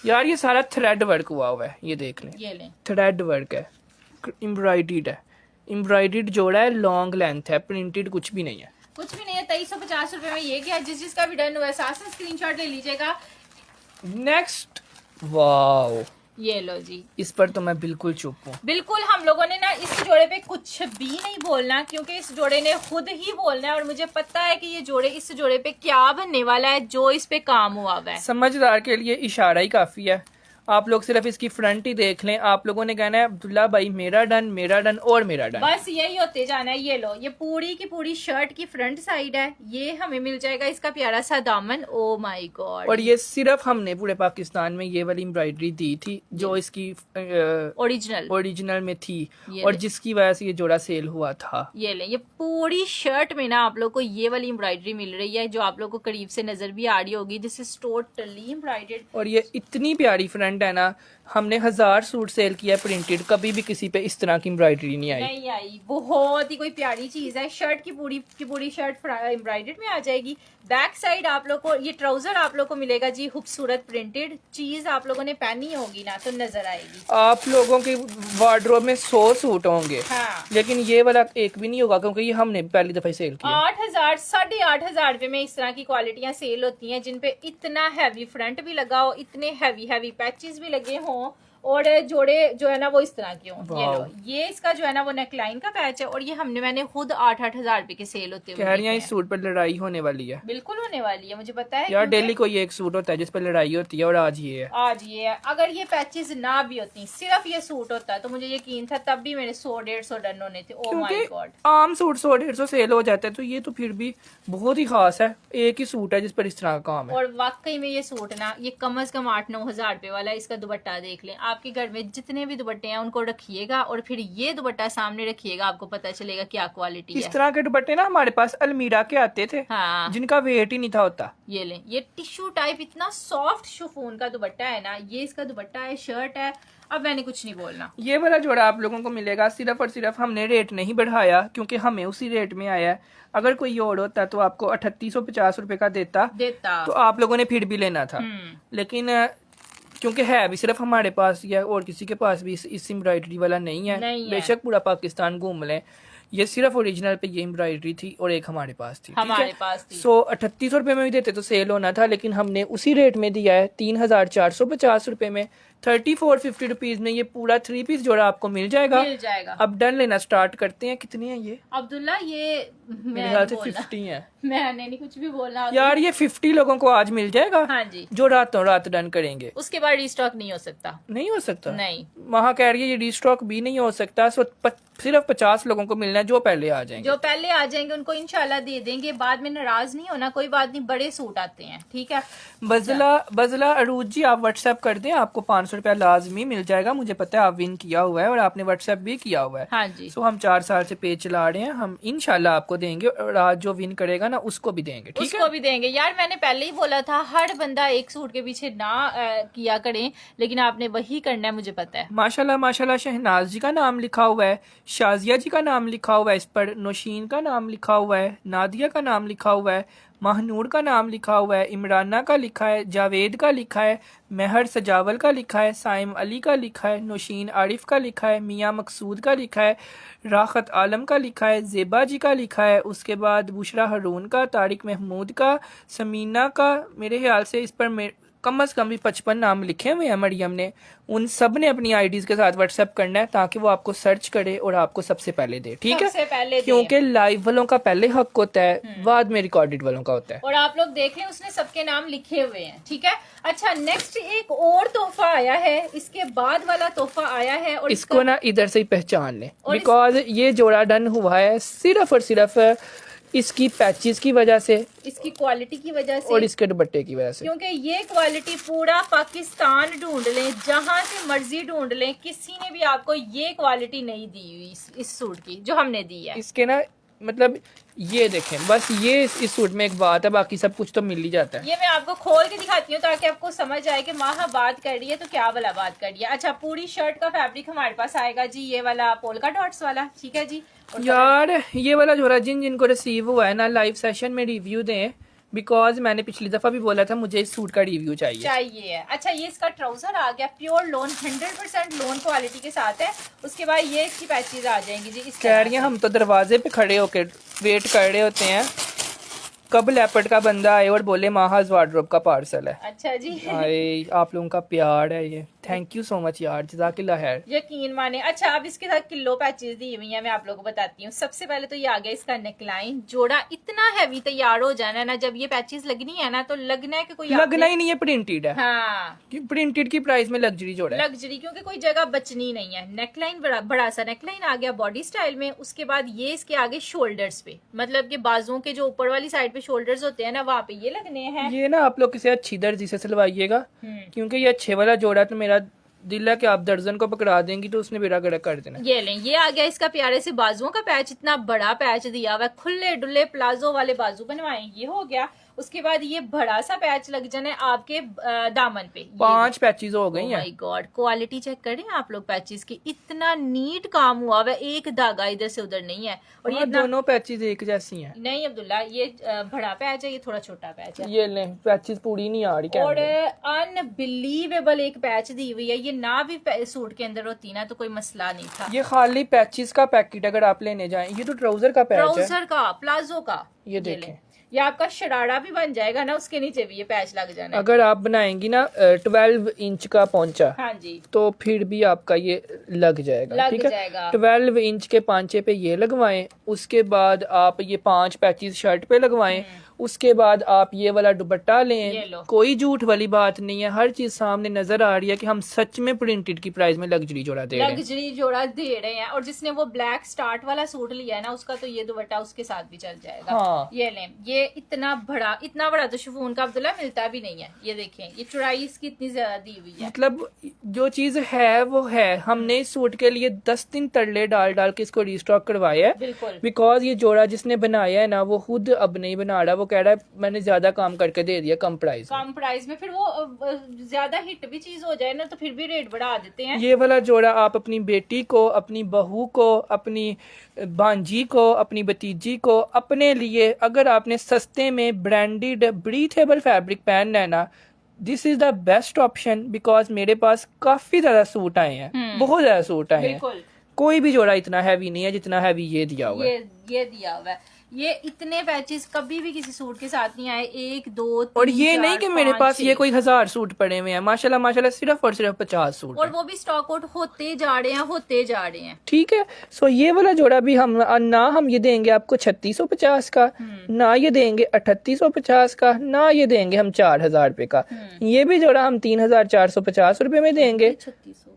यार, ये सारा थ्रेड वर्क हुआ है, ये देख लें, ये लें, थ्रेड वर्क है, एम्ब्रॉयडर्ड है, एम्ब्रॉयडर्ड जोड़ा है, लॉन्ग लेंथ है, प्रिंटेड कुछ भी नहीं है। कुछ भी नहीं है। 2,350 रुपए में ये क्या, जिसका भी डन हुआ है साथ में स्क्रीनशॉट ले लीजिएगा। नेक्स्ट, वाओ, ये लो जी, इस पर तो मैं बिल्कुल चुप हूँ। बिल्कुल, हम लोगों ने ना इस जोड़े पे कुछ भी नहीं बोलना, क्योंकि इस जोड़े ने खुद ही बोलना है, और मुझे पता है कि ये जोड़े, इस जोड़े पे क्या बनने वाला है, जो इस पे काम हुआ है। समझदार के लिए इशारा ही काफी है। आप लोग सिर्फ इसकी फ्रंट ही देख लें, आप लोगों ने कहना है अब्दुल्ला भाई मेरा डन, मेरा डन और मेरा डन, बस यही होते जाना है। ये लो, ये पूरी की पूरी शर्ट की फ्रंट साइड है, ये हमें मिल जाएगा इसका प्यारा सा दामन। ओ माय गॉड, और ये सिर्फ हमने पूरे पाकिस्तान में ये वाली एम्ब्रॉयडरी दी थी जो इसकी ओरिजिनल में थी, और जिसकी वजह से ये जोड़ा सेल हुआ था। ये ले, ये पूरी शर्ट में ना आप लोग को ये वाली एम्ब्रॉयडरी मिल रही है, जो आप लोग को करीब से नजर भी आ रही होगी। दिस इज टोटली एम्ब्रॉयडर्ड, और ये इतनी प्यारी फ्रंट है ना, हमने 1000 सूट सेल किया प्रिंटेड, कभी भी किसी पे इस तरह की एम्ब्रॉयडरी नहीं आई। बहुत ही कोई प्यारी चीज है। शर्ट की पूरी शर्ट एम्ब्रॉयडर्ड में आ जाएगी। बैक साइड आप लोग को ये ट्राउजर आप लोग को मिलेगा जी, खूबसूरत प्रिंटेड चीज आप लोगों ने पहनी होगी ना तो नजर आएगी। आप लोगों के वार्डरोब में 100 सूट होंगे, हाँ, लेकिन ये वाला एक भी नहीं होगा, क्योंकि ये हमने पहली दफा सेल किया। 8,000 8,500 रुपए में इस तरह की क्वालिटियां सेल होती हैं, जिन पे इतना हैवी फ्रंट भी लगा हो, इतने हैवी पैचेस भी लगे हों, और जोड़े जो है ना वो इस तरह के हों। ये लो, ये इसका जो है ना वो नेकलाइन का पैच है और ये मैंने खुद 8-8 हजार रुपए के सेल होते हुए कह रही है इस सूट पर लड़ाई होने वाली है। बिल्कुल होने वाली है, मुझे पता है यार डेली कोई एक सूट होता है जिस पर लड़ाई होती है और आज ये है। आज ये है। अगर ये पैचेस ना भी होती, सिर्फ ये सूट होता तो मुझे यकीन था तब भी मेरे 100-150 डन होने थे। ओ माय गॉड, आम सूट 100-150 सेल हो जाता है तो ये तो फिर भी बहुत ही खास है। एक ही सूट है जिस पर इस तरह का काम है। और वाकई में ये सूट ना, ये कम से कम 8-9 हजार रुपए वाला है। इसका दुपट्टा देख लें, आपके घर में जितने भी दुपट्टे हैं उनको रखिएगा और फिर ये दुपट्टा सामने रखिएगा, आपको पता चलेगा क्या क्वालिटी है। इस तरह के दुपट्टे ना हमारे पास अलमीरा के आते थे, हाँ, जिनका वेट ही नहीं था होता। ये लें, ये टिश्यू टाइप इतना सॉफ्ट शिफॉन का दुपट्टा है ना, ये इसका दुपट्टा है, शर्ट है। अब मैंने कुछ नहीं बोलना, ये वाला जोड़ा आप लोगों को मिलेगा सिर्फ और सिर्फ हमने रेट नहीं बढ़ाया क्योंकि हमें उसी रेट में आया है। अगर कोई और होता तो आपको 3850 रुपए का देता तो आप लोगों ने फिर भी लेना था। लेकिन क्योंकि है भी सिर्फ हमारे पास या और किसी के पास भी इस एम्ब्रॉयडरी वाला नहीं है, बेशक पूरा पाकिस्तान घूम लें, ये सिर्फ ओरिजिनल पे ये एम्ब्रॉयडरी थी और एक हमारे पास थी। हमारे पास थी। 3800 रुपए में भी देते तो सेल होना था, लेकिन हमने उसी रेट में दिया है 3450 रुपए में। 3450 रुपीज में ये पूरा 3 पीस जोड़ा आपको मिल जाएगा। अब डन लेना स्टार्ट करते हैं। कितने हैं ये अब्दुल्ला? ये मेरे ख्याल से 50 है। मैंने नहीं कुछ भी बोलना यार, ये 50 लोगों को आज मिल जाएगा। हाँ जी, जो रातों रात डन करेंगे। उसके बाद रिस्टॉक नहीं हो सकता। नहीं हो सकता, नहीं। वहाँ कह रही है ये रिस्टॉक भी नहीं हो सकता। सिर्फ 50 लोगों को मिलना है जो पहले आ जाएंगे। जो पहले आ जाएंगे उनको इंशाल्लाह दे देंगे। बाद में नाराज नहीं होना, कोई बात नहीं, बड़े सूट आते हैं, ठीक है। बजला अरूज जी, आप व्हाट्सएप कर दें, आपको 500 रुपया लाजमी मिल जाएगा। मुझे पता है आप विन किया हुआ है और आपने व्हाट्सएप भी किया हुआ है। हाँ जी। हम 4 साल से पेज चला रहे हैं, हम इंशाल्लाह आपको देंगे और आज जो विन करेगा ना उसको भी देंगे, ठीक है? उसको भी देंगे। यार मैंने पहले ही बोला था हर बंदा एक सूट के पीछे ना किया करें, लेकिन आपने वही करना है, मुझे पता है। माशाल्लाह माशाल्लाह, शहनाज जी का नाम लिखा हुआ है, शाजिया जी का नाम लिखा हुआ है, इस पर नौशीन का नाम लिखा हुआ है, नादिया का नाम लिखा हुआ है, महनूर का नाम लिखा हुआ है, इमराना का लिखा है, जावेद का लिखा है, महर सजावल का लिखा है, साइम अली का लिखा है, नौशीन आरिफ का लिखा है, मियाँ मकसूद का लिखा है, राहत आलम का लिखा है, ज़ेबा जी का लिखा है, उसके बाद बुशरा हरून का, तारिक महमूद का, समीना का, मेरे ख्याल से इस पर कम से कम भी 55 नाम लिखे हुए हैं मरियम ने। उन सब ने अपनी आईडीज के साथ व्हाट्सएप करना है ताकि वो आपको सर्च करे और आपको सबसे पहले दे, ठीक है? क्योंकि लाइव वालों का पहले हक होता है, बाद में रिकॉर्डेड वालों का होता है। और आप लोग देख लें, उसने सबके नाम लिखे हुए हैं, ठीक है। अच्छा, नेक्स्ट एक और तोहफा आया है, इसके बाद वाला तोहफा आया है और इसको ना इधर से ही पहचान लें, बिकॉज ये जोड़ा डन हुआ है सिर्फ और सिर्फ इसकी पैचेस की वजह से, इसकी क्वालिटी की वजह से और इसके दुपट्टे की वजह से। क्योंकि ये क्वालिटी पूरा पाकिस्तान ढूंढ लें, जहां से मर्जी ढूंढ लें, किसी ने भी आपको ये क्वालिटी नहीं दी हुई इस सूट की जो हमने दी है। इसके ना मतलब ये देखें, बस ये इस सूट में एक बात है, बाकी सब कुछ तो मिल ही जाता है। ये मैं आपको खोल के दिखाती हूँ ताकि आपको समझ आए कि माँ बात कर रही है तो क्या वाला बात कर रही है। अच्छा, पूरी शर्ट का फैब्रिक हमारे पास आएगा जी, ये वाला पोल्का डॉट्स वाला, ठीक है जी। यार ये वाला जोड़ा जिनको रिसीव हुआ है ना, लाइव सेशन में रिव्यू दें, बिकॉज मैंने पिछली दफा भी बोला था मुझे इस सूट का रिव्यू चाहिए। अच्छा, ये इसका ट्राउजर आ गया, प्योर लोन, 100% लोन क्वालिटी के साथ है। उसके बाद ये इसकी पैचेज आ जाएंगी जी। इस कह रही हैं हम तो दरवाजे पे खड़े होकर वेट कर रहे होते हैं कब लेपर्ड का बंदा आए और बोले माहाज वार्डरोब का पार्सल है। अच्छा जी, आए आप लोगों का प्यार है ये, थैंक यू सो मच यार, जज़ाकिल्लाह खैर, यकीन माने। अच्छा, अब इसके साथ किलो पैचेज दी हुई है, मैं आप लोगों को बताती हूँ। सबसे पहले तो ये आ गया इसका नेकलाइन, जोड़ा इतना हैवी तैयार हो जाना ना, जब ये पैचेज लगनी है ना तो लगना है कि कोई लगना ही नहीं है, प्रिंटेड है। हाँ, प्रिंटेड की प्राइस में लग्जरी जोड़ा है, लग्जरी, क्योंकि कोई जगह बचनी नहीं है। नेकलाइन बड़ा सा नेकलाइन आ गया बॉडी स्टाइल में। उसके बाद ये इसके आगे शोल्डर्स पे, मतलब कि बाजुओं के जो ऊपर वाली साइड पे शोल्डर्स होते हैं ना, वहाँ पे ये लगने हैं। ये ना आप लोग किसी अच्छी दर्जी से सिलवाइएगा, क्योंकि ये अच्छे वाला जोड़ा तो मेरा दिल है कि आप दर्जन को पकड़ा देंगी तो उसने बेड़ा गड़ा कर देना। ये लें, ये आ गया इसका प्यारे से बाजुओं का पैच, इतना बड़ा पैच दिया हुआ है, खुले डुले प्लाजो वाले बाजू बनवाए, ये हो गया। उसके बाद ये बड़ा सा पैच लग जाना है आपके दामन पे, 5 पैचेज हो गई हैं। माय गॉड, क्वालिटी चेक करें आप लोग पैचेस की, इतना नीट काम हुआ हुआ है, एक धागा इधर से उधर नहीं है। और ये दोनों पैचेज एक जैसी हैं। नहीं अब्दुल्ला, ये बड़ा पैच है, ये थोड़ा छोटा पैच है। ये लें, पैचेज पूरी नहीं आ रही। और अनबिलीवेबल एक पैच दी हुई है, ये ना भी सूट के अंदर होती ना तो कोई मसला नहीं था। ये खाली पैचेज का पैकेट अगर आप लेने जाएं, ये तो ट्राउजर का पैच है, ट्राउजर का, प्लाजो का। ये देखें, ये आपका शरारा भी बन जाएगा ना, उसके नीचे भी ये पैच लग जाना है। अगर आप बनाएंगी ना 12 इंच का पोंचा, हाँ जी, तो फिर भी आपका ये लग जाएगा। ठीक है, जाएगा। 12 इंच के पांचे पे ये लगवाएं, उसके बाद आप ये 5 पैचेस शर्ट पे लगवाएं, उसके बाद आप ये वाला दुपट्टा ये लें। लो। कोई झूठ वाली बात नहीं है, हर चीज सामने नजर आ रही है कि हम सच में प्रिंटेड की प्राइस में लग्जरी जोड़ा दे रहे हैं। लग्जरी जोड़ा दे रहे हैं। और जिसने वो ब्लैक स्टार्ट वाला सूट लिया है ना, उसका तो ये दुपट्टा उसके साथ भी चल जाएगा। हाँ। ये लें, ये इतना बड़ा तो शिफॉन का अब्दुल्ला मिलता भी नहीं है। ये देखें, ये चौड़ाई इसकी इतनी ज्यादा दी हुई है। मतलब जो चीज है वो है। हमने इस सूट के लिए 10 दिन तरले डाल डाल के इसको रिस्टॉक करवाया है, बिल्कुल। बिकॉज ये जोड़ा जिसने बनाया है ना, वो खुद अब नहीं बना रहा। वो कह रहा है मैंने ज्यादा काम करके दे दिया कम प्राइस में। कम प्राइस में फिर वो ज्यादा हिट भी चीज हो जाए ना, तो फिर भी रेट बढ़ा देते हैं। ये वाला जोड़ा आप अपनी बेटी को, अपनी बहू को, अपनी भांजी को, अपनी भतीजी को, अपने लिए, अगर आपने सस्ते में ब्रांडेड ब्रीथेबल फैब्रिक पहनना है ना, this is the best option. Because मेरे पास काफी ज्यादा सूट आए हैं, बहुत ज्यादा सूट आए हैं। बिल्कुल। कोई भी जोड़ा इतना हैवी नहीं है जितना हैवी ये दिया हुआ है। ये दिया हुआ है। ये इतने पैचेस कभी भी किसी सूट के साथ नहीं आए। 1 2 3 और ये 4, नहीं कि मेरे 5, पास 6। ये कोई 1000 सूट पड़े हुए हैं, माशाल्लाह माशाल्लाह सिर्फ और सिर्फ 50 सूट और हैं। वो भी स्टॉक आउट होते जा रहे हैं। ठीक है, सो ये वाला जोड़ा भी हम ना हम ये देंगे आपको 3650 का, ना ये देंगे 3850 का, ना ये देंगे हम 4000 रुपए का। ये भी जोड़ा हम 3450 रुपए में देंगे। 3600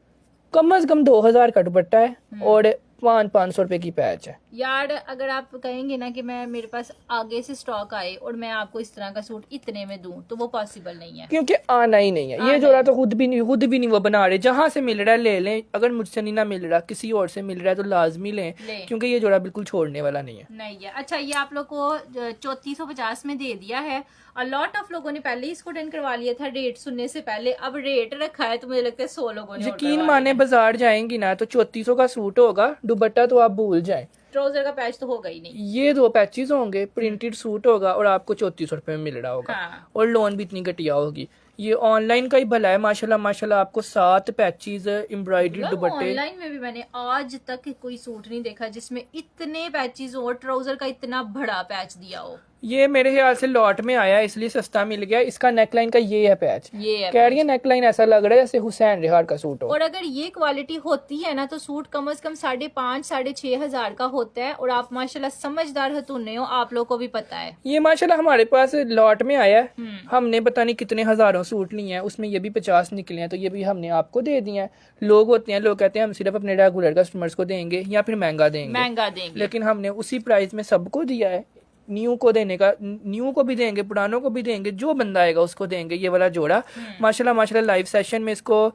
कम से कम 2000 का दुपट्टा है और 500 रुपए की पैच है। यार अगर आप कहेंगे ना कि मेरे पास आगे से स्टॉक आए और मैं आपको इस तरह का सूट इतने में दूं, तो वो पॉसिबल नहीं है, क्योंकि आना ही नहीं है। ये जोड़ा तो खुद भी नहीं वो बना रहे। जहां से मिल रहा है ले लें, अगर मुझसे नहीं ना मिल रहा, किसी और से मिल रहा है तो लाजमी लें, क्योंकि ये जोड़ा बिल्कुल छोड़ने वाला नहीं है। अच्छा, ये आप लोग को 3450 में दे दिया है। और लॉट ऑफ लोगों ने पहले ही इसको डन करवा लिया था रेट सुनने से पहले। अब रेट रखा है तो मुझे लगता है 100 लोगों ने यकीन माने बाजार जाएंगी ना तो 3400 का सूट होगा, दुपट्टा तो आप भूल जाएं, ट्राउजर का पैच तो होगा ही नहीं। ये 2 पैचेस होंगे, प्रिंटेड सूट होगा और आपको 3400 रुपए में मिल रहा होगा। हाँ। और लोन भी इतनी घटिया होगी। ये ऑनलाइन का ही भला है, माशाल्लाह माशाल्लाह आपको 7 पैचेस एम्ब्रॉयडरी दुपट्टे। ऑनलाइन में भी मैंने आज तक कोई सूट नहीं देखा जिसमें इतने पैचेस हो और ट्राउजर का इतना बड़ा पैच दिया हो। ये मेरे ख्याल से लॉट में आया इसलिए सस्ता मिल गया। इसका नेकलाइन का ये है पैच, कह रही है नेकलाइन ऐसा लग रहा है जैसे हुसैन रिहार का सूट हो। और अगर ये क्वालिटी होती है ना तो सूट कम से कम 5,500 6,500 का होता है। और आप माशाल्लाह समझदार हतुन्ने हो, आप लोग को भी पता है। ये माशाल्लाह हमारे पास लॉट में आया है। हमने पता नहीं कितने हजारों सूट लिए हैं, उसमें ये भी 50 निकले हैं, तो ये भी हमने आपको दे दिए हैं। लोग होते हैं, लोग कहते हैं हम सिर्फ अपने रेगुलर कस्टमर्स को देंगे या फिर महंगा देंगे, लेकिन हमने उसी प्राइस में सबको दिया है। न्यू को देने का, न्यू को भी देंगे, पुरानों को भी देंगे, जो बंदा आएगा उसको देंगे। ये वाला जोड़ा माशाल्लाह माशाल्लाह लाइव सेशन में इसको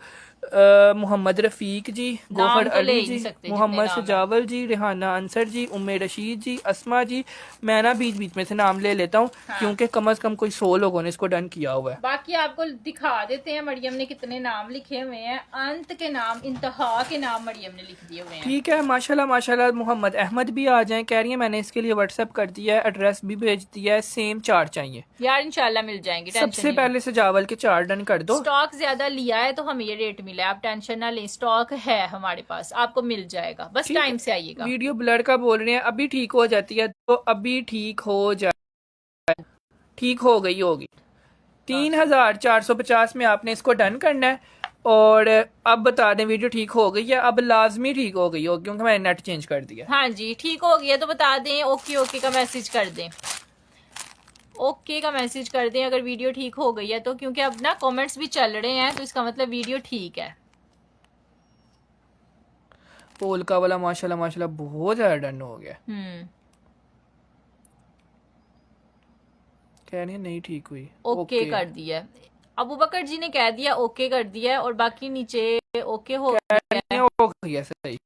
मोहम्मद रफीक जी, गोफर अली जी, मोहम्मद सजावल जी, रेहाना अंसर जी, उम्मे रशीद जी, अस्मा जी, मैं ना बीच बीच में से नाम ले लेता हूँ क्योंकि कम से कम कोई 100 लोगों ने इसको डन किया हुआ है। बाकी आपको दिखा देते हैं मरियम ने कितने नाम लिखे हुए हैं। अंत के नाम, इंतहा के नाम मरियम ने लिख दिए हुए हैं। ठीक है, माशाल्लाह माशाल्लाह। मोहम्मद अहमद भी आ जाएं, कह रही है मैंने इसके लिए व्हाट्सएप कर दिया है, एड्रेस भी भेज दिया है, सेम 4 चाहिए यार, इंशाल्लाह मिल जाएंगे। सबसे पहले सजावल के 4 डन कर दो। स्टॉक ज्यादा लिया है तो हमें ये रेट मिला है, आप टेंशन ना लें, स्टॉक है हमारे पास, आपको मिल जाएगा, बस टाइम से आइएगा। वीडियो ब्लर का बोल रहे हैं, अभी ठीक हो जाती है तो अभी ठीक हो जाए, ठीक हो गई होगी। 3450 में आपने इसको डन करना है। और अब बता दें वीडियो ठीक हो गई है, अब लाजमी ठीक हो गई हो क्योंकि मैंने नेट चेंज कर दिया। हाँ जी, ठीक हो गया तो बता दें, ओके ओके का मैसेज कर दें, ओके का मैसेज कर दें अगर वीडियो ठीक हो गई है तो, क्योंकि अब ना कमेंट्स भी चल रहे हैं तो इसका मतलब वीडियो ठीक है। पोलका वाला माशाल्लाह माशाल्लाह बहुत ज्यादा डन हो गया। कह रही है नहीं ठीक हुई, ओके कर दिया। अबू बकर जी ने कह दिया ओके कर दिया है और बाकी नीचे ओके हो गया। सही,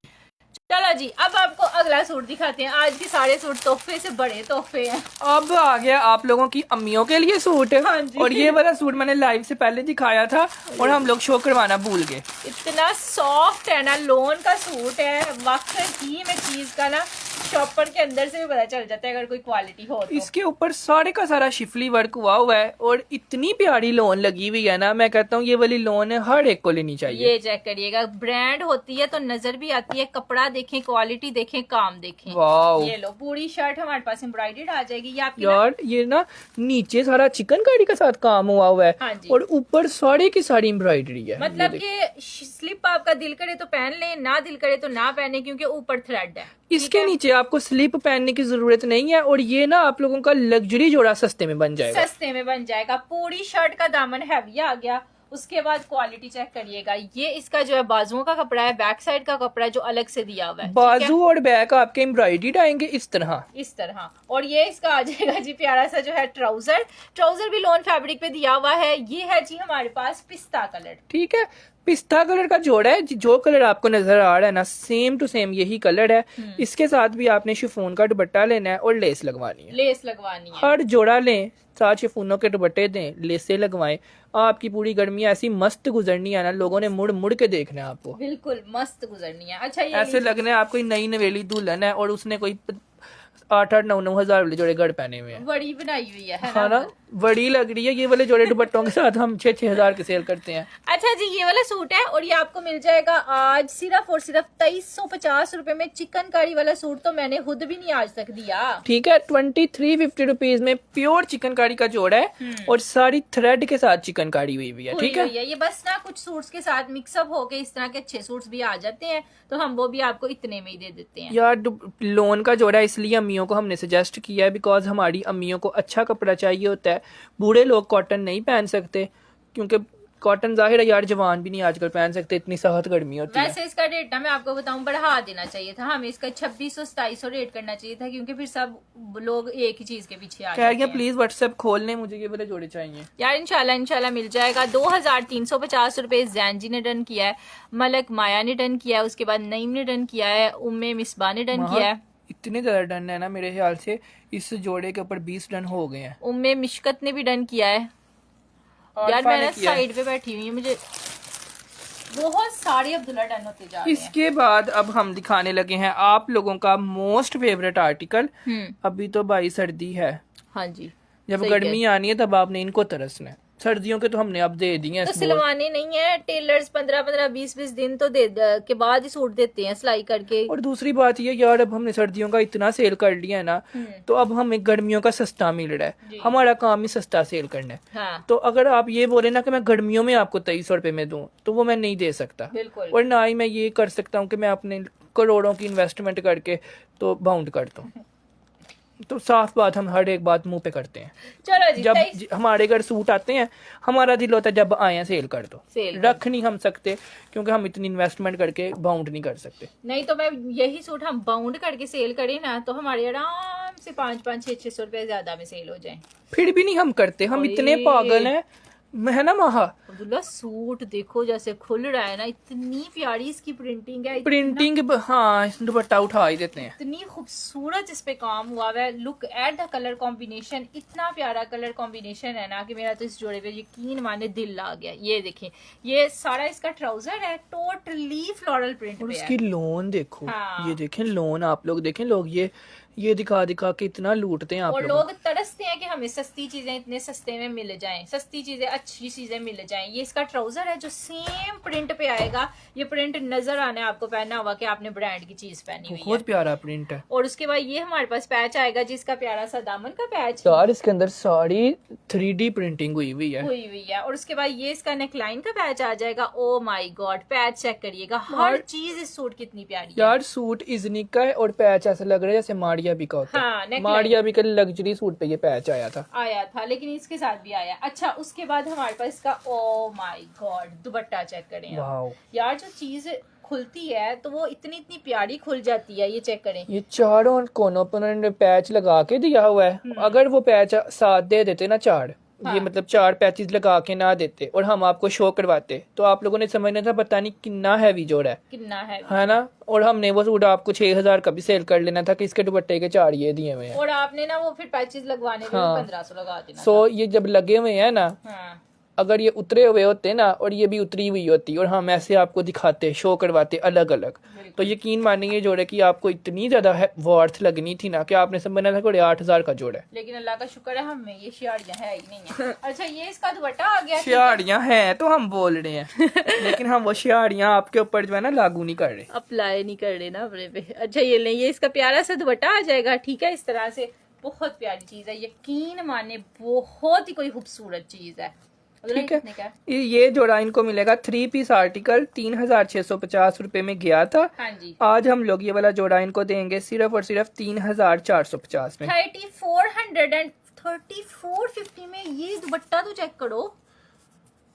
चलो जी, अब आपको अगला सूट दिखाते हैं। आज के सारे सूट तोहफे से बड़े तोहफे हैं। अब आ गया आप लोगों की अम्मियों के लिए सूट। हाँ जी। और ये वाला सूट मैंने लाइव से पहले दिखाया था और हम लोग शो करवाना भूल गए। इतना सॉफ्ट है ना, लोन का सूट है, वाकई में चीज का ना शॉपर के अंदर से भी पता चल जाता है अगर कोई क्वालिटी हो तो। इसके ऊपर सारे का सारा शिफली वर्क हुआ है और इतनी प्यारी लोन लगी हुई है ना, मैं कहता हूँ ये वाली लोन हर एक को लेनी चाहिए। ये चेक करिएगा, ब्रांड होती है तो नजर भी आती है, कपड़ा देखें, क्वालिटी देखें, काम देखें। वाह ये लो पूरी शर्ट हमारे पास एम्ब्रॉयडर्ड आ जाएगी। ये आपकी यार ये ना नीचे सारा चिकनकारी के साथ काम हुआ है हाँ जी। और ऊपर साड़ी की साड़ी एम्ब्रॉयडरी है। मतलब ये स्लिप आपका दिल करे तो पहन ले, ना दिल करे तो ना पहने, क्योंकि ऊपर थ्रेड है। इसके नीचे आपको स्लिप पहनने की जरूरत नहीं है और ये ना आप लोगों का लग्जरी जोड़ा सस्ते में बन जाएगा। सस्ते में बन जाएगा। पूरी शर्ट का दामन हैवी आ गया। उसके बाद क्वालिटी चेक करिएगा। ये इसका जो है बाजुओं का कपड़ा है, बैक साइड का कपड़ा है जो अलग से दिया हुआ है। बाजू और बैक आपके एम्ब्रॉयडर्ड आएंगे इस तरह। और ये इसका आ जाएगा जी प्यारा सा जो है ट्राउजर भी लॉन फैब्रिक पे दिया हुआ है। ये है जी हमारे पास पिस्ता कलर। ठीक है, पिस्ता कलर का जोड़ा है। जो कलर आपको नजर आ रहा है ना, सेम टू सेम यही कलर है। इसके साथ भी आपने शिफॉन का दुपट्टा लेना है और लेस लगवानी है। हर जोड़ा लें, साथ शिफॉनों के दुपट्टे दें, लेसें लगवाएं। आपकी पूरी गर्मी ऐसी मस्त गुजरनी है ना, लोगों ने मुड़ मुड़ के देखना है आपको। बिल्कुल मस्त गुजरनी है। अच्छा, ये ऐसे लगने आप कोई नई नवेली दुल्हन है और उसने कोई 8-9 हजार वाले जोड़े गढ़ पहने हुए हैं। बड़ी बनाई हुई है हाँ ना, बड़ी लग रही है। ये वाले जोड़े दुपट्टों के साथ हम 6-6 हजार के सेल करते हैं। अच्छा जी, ये वाला सूट है और ये आपको मिल जाएगा आज सिर्फ और सिर्फ 2350 रुपए में। चिकनकारी वाला सूट तो मैंने खुद भी नहीं आज तक दिया। ठीक है, 2350 रुपीज में प्योर चिकनकारी का जोड़ा है और सारी थ्रेड के साथ चिकनकारी हुई है। ठीक है, ये बस ना कुछ सूट्स के साथ मिक्सअप होके इस तरह के अच्छे सूट्स भी आ जाते हैं, तो हम वो भी आपको इतने में ही दे देते हैं। यार लोन का जोड़ा इसलिए अम्मियों को हमने सजेस्ट किया है बिकॉज हमारी अम्मियों को अच्छा कपड़ा चाहिए होता है। बूढ़े लोग कॉटन नहीं पहन सकते क्योंकि कॉटन जाहिर है यार जवान भी नहीं आजकल पहन सकते, इतनी सख्त गर्मी होती है। वैसे इसका रेट ना मैं आपको बताऊं बढ़ा देना चाहिए था, हमें इसका 2600-2700 रेट करना चाहिए था, क्योंकि फिर सब लोग एक ही चीज के पीछे आ जाते हैं। प्लीज व्हाट्सएप खोल लें, मुझे ये वाले जोड़े चाहिए यार। इंशाल्लाह मिल जाएगा। 2350 रुपए जैन जी ने डन किया है, मलक माया ने डन किया है, उसके बाद नईम ने डन किया है, उम्मे मिसबा ने डन किया है। इतने ज्यादा डन है ना, मेरे ख्याल से इस जोड़े के ऊपर 20 डन हो गए हैं। उम्मे मिशकत ने भी डन किया है। यार मैं साइड पे बैठी हुई हूँ, मुझे बहुत सारे अब्दुल्ला डन होते जा रहे हैं। इसके बाद अब हम दिखाने लगे हैं आप लोगों का मोस्ट फेवरेट आर्टिकल। अभी तो भाई सर्दी है। हाँ जी, जब गर्मी आनी है तब आपने इनको तरसना है। सर्दियों के तो हमने अब दे दिए हैं। तो सिलवाने नहीं है, टेलर्स 15-15 20-20 दिन तो के बाद ही सूट देते हैं सिलाई करके। और दूसरी बात ये यार, अब हमने सर्दियों का इतना सेल कर लिया है ना, तो अब हमें गर्मियों का सस्ता मिल रहा है। हमारा काम ही सस्ता सेल करना है। हाँ। तो अगर आप ये बोले ना कि मैं गर्मियों में आपको 2300 रुपए में दूं, तो वो मैं नहीं दे सकता। बिल्कुल। और ना ही मैं ये कर सकता हूँ कि मैं अपने करोड़ों की इन्वेस्टमेंट करके तो बाउंड कर दूं। तो साफ बात, हम हर एक बात मुंह पे करते हैं। चलो जी, जब हमारे घर सूट आते हैं हमारा दिल होता है जब आए हैं सेल कर दो। रख नहीं हम सकते क्योंकि हम इतनी इन्वेस्टमेंट करके बाउंड नहीं कर सकते। नहीं तो मैं यही सूट हम बाउंड करके सेल करें ना, तो हमारे आराम से 500-600 रुपए ज्यादा में सेल हो जाए। फिर भी नहीं हम करते, हम इतने पागल हैं, है ना महा। अब्दुल्ला सूट देखो जैसे खुल रहा है ना, इतनी प्यारी इसकी प्रिंटिंग है। प्रिंटिंग हाँ, दुपट्टा उठा ही देते हैं। इतनी खूबसूरत इस पे काम हुआ है। Look at the colour combination, इतना प्यारा कलर कॉम्बिनेशन है ना कि मेरा तो इस जोड़े पे यकीन माने दिल ला गया। ये देखें, ये सारा इसका ट्राउजर है, टोटली फ्लोरल प्रिंट और पे उसकी है। लोन देखो। हाँ। ये देखें लोन, आप लोग देखें, लोग ये दिखा दिखा के इतना लूटते हैं आप और लोग। लोग तरसते हैं कि हमें सस्ती चीजें इतने सस्ते में मिल जाएं, सस्ती चीजें अच्छी चीजें मिल जाएं। ये इसका ट्राउजर है जो सेम प्रिंट पे आएगा। ये प्रिंट नजर आने आपको पहना हुआ कि आपने ब्रांड की चीज पहनी हुई है। बहुत प्यारा प्रिंट है। और उसके बाद ये हमारे पास पैच आएगा जिसका प्यारा सा दामन का पैच यार इसके अंदर सारी 3D प्रिंटिंग हुई हुई है। और उसके बाद ये इसका नेकलाइन का पैच आ जाएगा। Oh my god, patch check करिएगा, हर चीज इस सूट कितनी प्यारी है। यार सूट इजनिक का है और पैच ऐसा लग रहा है जैसे माड़िया भी का होता है। हाँ, माड़िया भी का लग्जरी सूट पे ये पैच आया था, लेकिन इसके साथ भी आया। अच्छा, उसके बाद हमारे पास इसका oh my god dupatta check करें आप। यार जो चीज खुलती है तो वो इतनी इतनी प्यारी खुल जाती है। ये चेक करें, ये चारों कोनों पर उन्होंने पैच लगा के दिया हुआ है। अगर वो पैच साथ दे देते ना चार, ये मतलब 4 पैचेस लगा के ना देते और हम आपको शो करवाते तो आप लोगों ने समझना था पता नहीं कितना हैवी जोड़ है, कितना है ना। और हमने वो सूट आपको 6000 का भी सेल कर लेना था कि इसके दुपट्टे के 4 ये दिए हुए हैं। और आपने ना वो फिर पैचेस लगवाने के 1500 लगा देना। सो ये जब लगे हुए हैं ना, अगर ये उतरे हुए होते ना और ये भी उतरी हुई होती और हम ऐसे आपको दिखाते शो करवाते अलग अलग, तो यकीन मानेंगे जोड़े कि आपको इतनी ज्यादा वर्थ लगनी थी ना कि आपने सब बना था कोई 8,000 का जोड़ा है। लेकिन अल्लाह का शुक्र है हमें ये शियाड़ियाँ है ही नहीं है। अच्छा ये इसका दुपट्टा आ गया। शियाड़ियाँ हैं तो हम बोल रहे हैं लेकिन हम वो शियाड़ियाँ आपके ऊपर जो है ना लागू नहीं कर रहे, अप्लाई नहीं कर रहे ना अपने पे। अच्छा ये ले, ये इसका प्यारा सा दुपट्टा आ जाएगा। ठीक है, इस तरह से बहुत प्यारी चीज है, यकीन माने बहुत ही कोई खूबसूरत चीज है। ठीक है, ये जोड़ा इनको मिलेगा 3 पीस आर्टिकल 3,650 रुपए में गया था। हाँ जी, आज हम लोग ये वाला जोड़ा इनको देंगे सिर्फ और सिर्फ 3,450 में। 3450 में ये दुपट्टा तो चेक करो,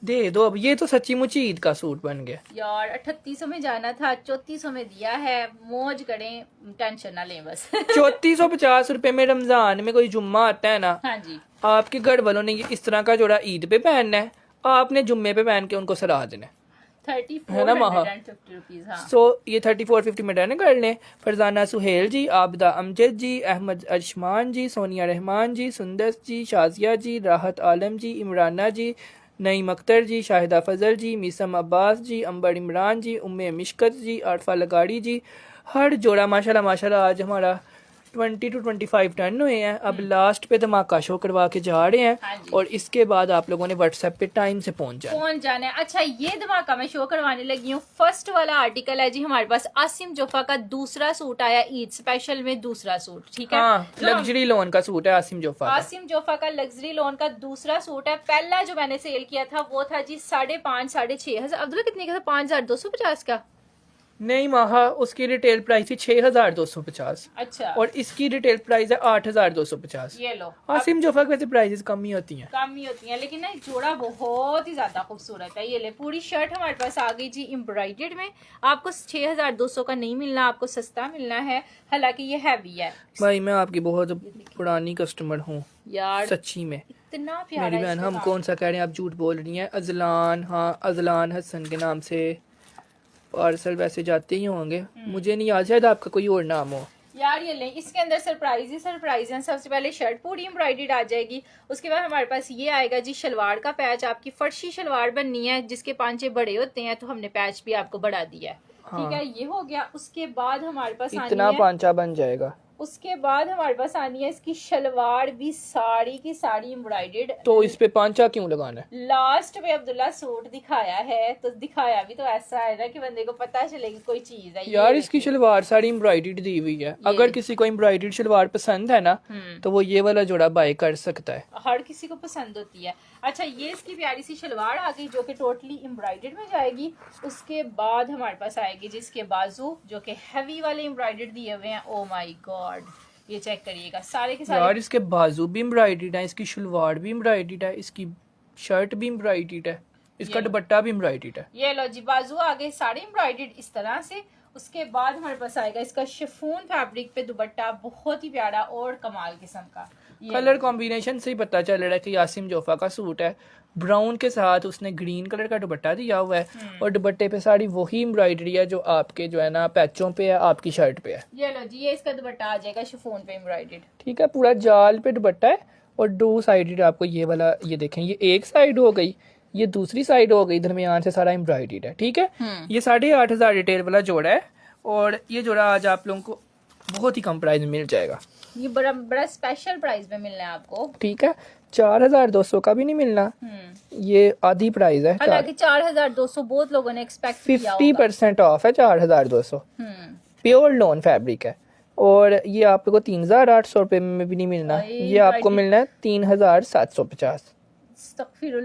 दे दो अब, ये तो सच्ची मुची ईद का सूट बन गया यार। 3800 में जाना था, 3400 में दिया है। मौज करें, टेंशन ना लें बस। 3450 रुपए में रमजान में कोई जुम्मा आता है ना, हाँ जी, आपके घर वालों ने इस तरह का जोड़ा ईद पे पहनना है, आपने जुम्मे पे पहन के उनको सरा देना है। 3450 रुपीज। हाँ, सो ये 3450 में डन कर लें। फरजाना सुहेल जी, आबदा अमजद जी, अहमद अशमान जी, सोनिया रहमान जी, सुंदस जी, शाजिया जी, राहत आलम जी, इमराना जी, नईम अख्तर जी, शाहिदा फजल जी, मीसम अब्बास जी, अंबर इमरान जी, उम्मे मिशकत जी, आरफा लगाड़ी जी, हर जोड़ा माशाल्लाह माशाल्लाह आज हमारा 20 to 25 टन हुए हैं। अब लास्ट पे धमाका शो करवा के जा रहे हैं। हाँ जी। और इसके बाद आप लोगों ने व्हाट्सएप पे टाइम से पहुंच जाना है। अच्छा ये धमाका मैं शो करवाने लगी हूँ। फर्स्ट वाला आर्टिकल है जी हमारे पास आसिम जोफा का दूसरा सूट आया ईद स्पेशल में, दूसरा सूट। ठीक है, हाँ, लग्जरी लोन का सूट है आसिम जोफा का। आसिम जोफा का लग्जरी लोन का दूसरा सूट है। पहला जो मैंने सेल किया था वो था जी 5,500 6,500। अब्दुल्ला कितने का था? 5,250 का। नहीं माहा, उसकी रिटेल प्राइस थी 6,250। अच्छा, और इसकी रिटेल प्राइस है 8,250। ये लो। आसिम जोफा के वैसे प्राइसेस कम ही होती हैं, कम ही होती हैं, लेकिन ना जोड़ा बहुत ही ज्यादा खूबसूरत है। ये ले, पूरी शर्ट हमारे पास आ गई जी एम्ब्रॉयडर्ड में। आपको 6,200 का नहीं मिलना, आपको सस्ता मिलना है, हालांकि ये हैवी है। भाई मैं आपकी बहुत पुरानी कस्टमर हूँ यार सच्ची में। इतना प्यारा मेरी बहन, हम कौन सा कह रहे हैं, आप झूठ बोल रही हैं। अजलान, हाँ अजलान हसन के नाम से पार्सल वैसे जाते ही होंगे, मुझे नहीं याद, शायद आपका कोई और नाम हो। यार ये लें, इसके अंदर सरप्राइज ही सरप्राइज है। सबसे पहले शर्ट पूरी एम्ब्रॉयडर्ड आ जाएगी। उसके बाद हमारे पास ये आएगा जी शलवार का पैच। आपकी फर्शी शलवार बननी है जिसके पांचे बड़े होते हैं, तो हमने पैच भी आपको बढ़ा दिया है। हाँ। ठीक है, ये हो गया। उसके बाद हमारे पास इतना पांचा बन जाएगा। उसके बाद हमारे पास आनी है इसकी शलवार भी साड़ी की साड़ी एम्ब्रॉयडर्ड। तो इस पे पांचा क्यों लगाना है? लास्ट में अब्दुल्ला सूट दिखाया है, तो दिखाया भी तो ऐसा है ना कि बंदे को पता चले कि कोई चीज है। यार इसकी शलवार साड़ी एम्ब्रॉयडर्ड दी हुई है, अगर किसी को एम्ब्रॉयडर्ड शलवार पसंद है ना तो वो ये वाला जोड़ा बाय कर सकता है। हर किसी को पसंद होती है। अच्छा ये इसकी प्यारी सी शलवार आ गई जो कि टोटली एम्ब्रॉयडर्ड में जाएगी। उसके बाद हमारे पास आएगी जिसके बाजू जो कि हैवी वाले एम्ब्रॉयडर्ड दिए हुए हैं। ओ माय गॉड, ये चेक करिएगा सारे के सारे। यार इसके बाजू भी एम्ब्रॉयडर्ड है, इसकी शलवार भी एम्ब्रॉयडर्ड है, इसकी शर्ट भी एम्ब्रॉयडर्ड है, इसका दुपट्टा भी एम्ब्रॉयडर्ड है। ये लो जी, बाजू आगे सारे एम्ब्रॉयडर्ड इस तरह से। उसके बाद हमारे पास आएगा इसका शिफॉन फैब्रिक पे दुपट्टा, बहुत ही प्यारा और कमाल किस्म का। कलर कॉम्बिनेशन से ही पता चल रहा है कि यासिम जोफा का सूट है। ब्राउन के साथ उसने ग्रीन कलर का दुपट्टा दिया हुआ है और दुपट्टे पे साड़ी वही एम्ब्रॉयडरी है जो आपके जो है ना पैचों पे है, आपकी शर्ट पे है। ये लो जी, ये इसका दुपट्टा आ जाएगा शिफॉन पे एम्ब्रॉयडर्ड। ठीक है, पूरा जाल पे दुपट्टा है और 2 साइडेड आपको ये वाला, ये देखें, ये एक साइड हो गई, ये दूसरी साइड हो गई, दरमियान से सारा एम्ब्रॉयडर्ड है। ठीक है, ये 8,500 रिटेल वाला जोड़ा है और ये जोड़ा आज आप लोगों को बहुत ही कम प्राइस में मिल जाएगा। ये बड़ा बड़ा स्पेशल प्राइस में मिलना है आपको। ठीक है, 4,200 का भी नहीं मिलना, ये आधी प्राइस है। हालांकि 4,200 बहुत लोगों ने एक्सपेक्ट किया होगा। 50% ऑफ है 4,200। प्योर लॉन फैब्रिक है और ये आपको 3,800 रुपए में भी नहीं मिलना, ये आपको मिलना है 3,750।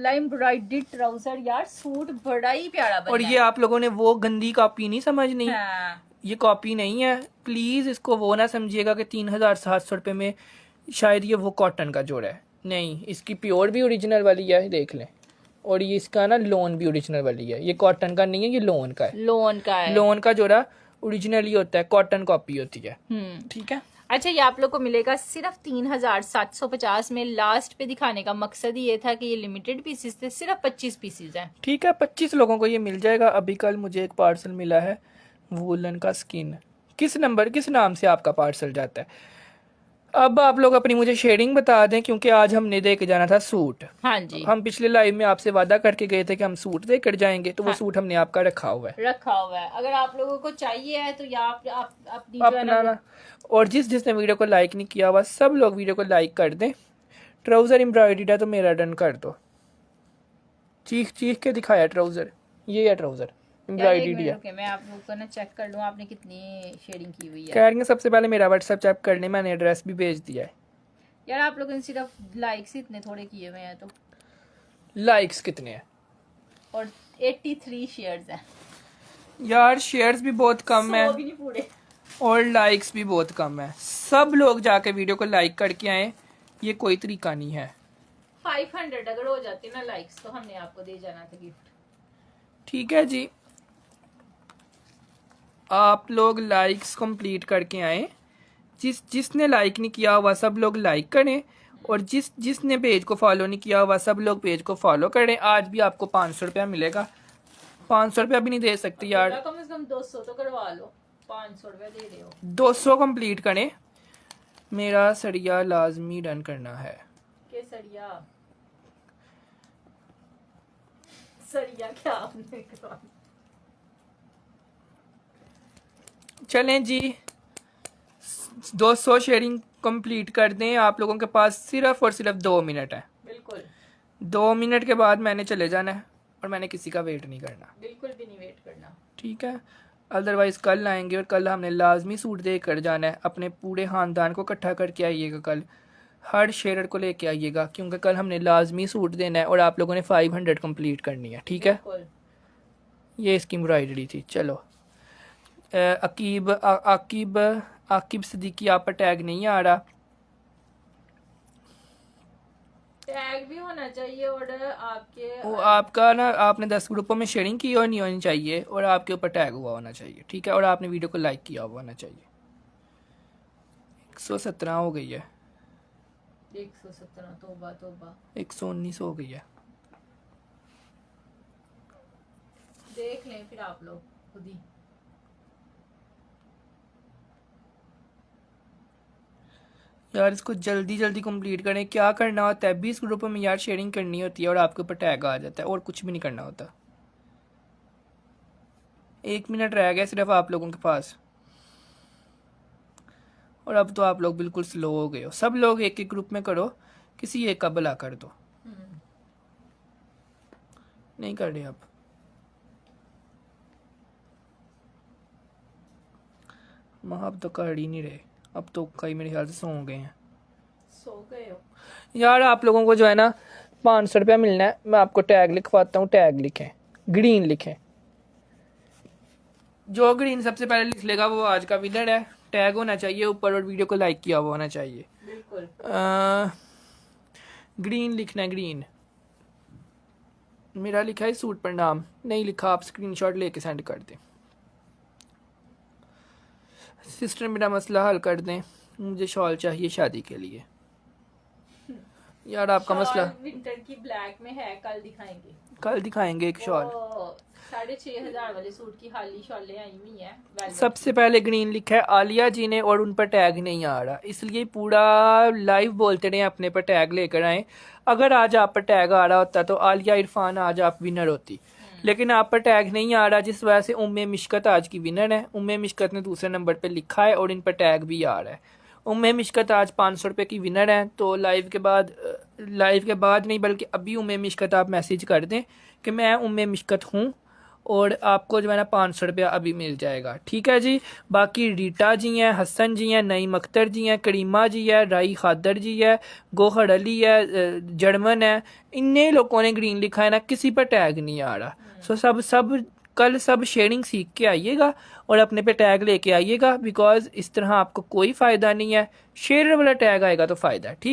एम्ब्रॉयडर्ड ट्राउजर, यार सूट बड़ा ही प्यारा बना और ये आप लोगों ने वो गंदी कॉपी नहीं समझनी। हाँ। ये कॉपी नहीं है, प्लीज इसको वो ना समझिएगा कि 3,700 रुपए में शायद ये वो कॉटन का जोड़ा है। नहीं, इसकी प्योर भी ओरिजिनल वाली है, देख लें। और ये इसका ना लोन भी ओरिजिनल वाली है, ये कॉटन का नहीं है, ये लोन का है। लोन का है, लोन का जोड़ा ओरिजिनल ही होता है, कॉटन कॉपी होती है। ठीक है। अच्छा ये आप लोग को मिलेगा सिर्फ 3,750 में। लास्ट पे दिखाने का मकसद ये था कि ये लिमिटेड पीसेस थे, सिर्फ 25 पीसेस हैं। ठीक है, 25 लोगों को ये मिल जाएगा। अभी कल मुझे एक पार्सल मिला है वूलन का स्किन। किस नाम से आपका पार्सल जाता है? अब आप लोग अपनी मुझे शेयरिंग बता दें, क्योंकि आज हमने दे के जाना था सूट। हाँ जी, हम पिछले लाइव में आपसे वादा करके गए थे कि हम सूट देकर जाएंगे, तो वो सूट हमने आपका रखा हुआ है। रखा हुआ है। अगर आप लोगों को चाहिए है तो या आप अपनी जो है ना अपना और जिसने वीडियो को लाइक नहीं किया हुआ सब लोग वीडियो को लाइक कर दें। ट्राउजर एम्ब्रॉयडर्ड है तो मेरा डन कर दो। चीख चीख के दिखाया ट्राउजर, ये है ट्राउजर एम्ब्रॉयडर्ड है। ओके, मैं आप लोगों को ना चेक कर लूँ आपने कितनी शेडिंग की हुई है। कह रही हैं सबसे पहले मेरा व्हाट्सएप चेक कर लें, मैंने एड्रेस भी भेज दिया है। यार आप लोगों ने सिर्फ लाइक्स इतने थोड़े किए हुए हैं तो, लाइक्स कितने हैं? और 83 शेयर्स हैं। यार शेयर्स भी बहुत कम है 100 भी नहीं पूरे। और लाइक्स भी बहुत कम है। सब लोग जाके वीडियो को लाइक करके आए, ये कोई तरीका नहीं है। 500 अगर हो जाती ना लाइक्स तो हमने आपको दे जाना था गिफ्ट। ठीक है जी, आप लोग लाइक्स कंप्लीट करके आए। जिसने लाइक नहीं किया हुआ सब लोग लाइक करें, और जिसने पेज को फॉलो नहीं किया हुआ सब लोग पेज को फॉलो करें। आज भी आपको 500 रुपया मिलेगा। 500 रुपया भी नहीं दे सकती यार, कम से कम 200 तो करवा लो। 500 रुपया दे रहे हो। 200 कंप्लीट करें। मेरा सरिया लाजमी डन करना है। के सरिया सरिया क्या आपने करवा? चलें जी, 200 शेयरिंग कंप्लीट कर दें। आप लोगों के पास सिर्फ और सिर्फ 2 मिनट है। बिल्कुल 2 मिनट के बाद मैंने चले जाना है और मैंने किसी का वेट नहीं करना। बिल्कुल भी नहीं वेट करना। ठीक है, अदरवाइज़ कल आएंगे और कल हमने लाजमी सूट दे कर जाना है। अपने पूरे ख़ानदान को इकट्ठा करके आइएगा, कल हर शेयर को लेके आइएगा, क्योंकि कल हमने लाजमी सूट देना है और आप लोगों ने 500 कंप्लीट करनी है। ठीक है, बिल्कुल। ये इसकी एम्ब्रॉयडरी थी। चलो आकिब सदीकी, आप पर टैग नहीं आ रहा। टैग भी होना चाहिए और आपके वो आपका ना, आपने 10 ग्रुपों में शेयरिंग की और नहीं होनी चाहिए, और आपके ऊपर टैग हुआ होना चाहिए। ठीक है, और आपने वीडियो को लाइक किया हुआ होना चाहिए। 117 हो गई है। 117 तौबा तौबा। 119 हो गई है। देख लें फिर आप लोग खुद ही। यार इसको जल्दी जल्दी कंप्लीट करें। क्या करना होता है, 20 ग्रुपों में यार शेयरिंग करनी होती है और आपके ऊपर टैग आ जाता है, और कुछ भी नहीं करना होता। 1 मिनट रह गया सिर्फ आप लोगों के पास, और अब तो आप लोग बिल्कुल स्लो हो गए हो। सब लोग एक एक ग्रुप में करो, किसी एक का भला कर दो। नहीं कर रहे अब। अब तो कर ही नहीं रहे, अब तो कई मेरे ख्याल से सो गए हैं। सो गए हो यार आप लोगों को जो है ना 500 रुपया मिलना है। मैं आपको टैग लिखवाता हूँ, टैग लिखें, ग्रीन लिखें। जो ग्रीन सबसे पहले लिख लेगा वो आज का विनर है। टैग होना चाहिए ऊपर और वीडियो को लाइक किया हुआ होना चाहिए। बिल्कुल। ग्रीन लिखना है, ग्रीन। मेरा लिखा है सूट पर नाम, नहीं लिखा आप स्क्रीनशॉट लेके सेंड कर दें। सिस्टर मेरा मसला हल कर दें, मुझे शॉल चाहिए शादी के लिए। यार आपका मसला विंटर की ब्लैक में है, कल दिखाएंगे। कल दिखाएंगे एक शॉल। 6,500 वाले सूट की खाली शॉलें आई हुई हैं। सबसे पहले ग्रीन लिखा है आलिया जी ने और उन पर टैग नहीं आ रहा, इसलिए पूरा लाइव बोलते रहे अपने पर टैग लेकर आए। अगर आज आप पर टैग आ रहा होता तो आलिया इरफान आज आप विनर होती, लेकिन आप पर टैग नहीं आ रहा, जिस वजह से उम्मे मिशकत आज की विनर है। उम्मे मिशकत ने दूसरे नंबर पे लिखा है और इन पर टैग भी आ रहा है। उम्मे मिशकत आज 500 रुपये की विनर है। तो लाइव के बाद नहीं बल्कि अभी उम्मे मिशकत आप मैसेज कर दें कि मैं उम्मे मिशकत हूँ, और आपको जो है ना 500 रुपया अभी मिल जाएगा। ठीक है जी। बाकी रीटा जी हैं, हसन जी हैं, नईम अख्तर जी हैं, करीमा जी है, राई खादर जी है, गोहर अली है, जर्मन है। इन्ने लोगों ने ग्रीन लिखा है ना, किसी पर टैग नहीं आ रहा। सो सब कल सब शेयरिंग सीख के आइएगा और अपने पे टैग लेके आइएगा, बिकॉज इस तरह आपको कोई फ़ायदा नहीं है। शेयर वाला टैग आएगा तो फ़ायदा है। ठीक।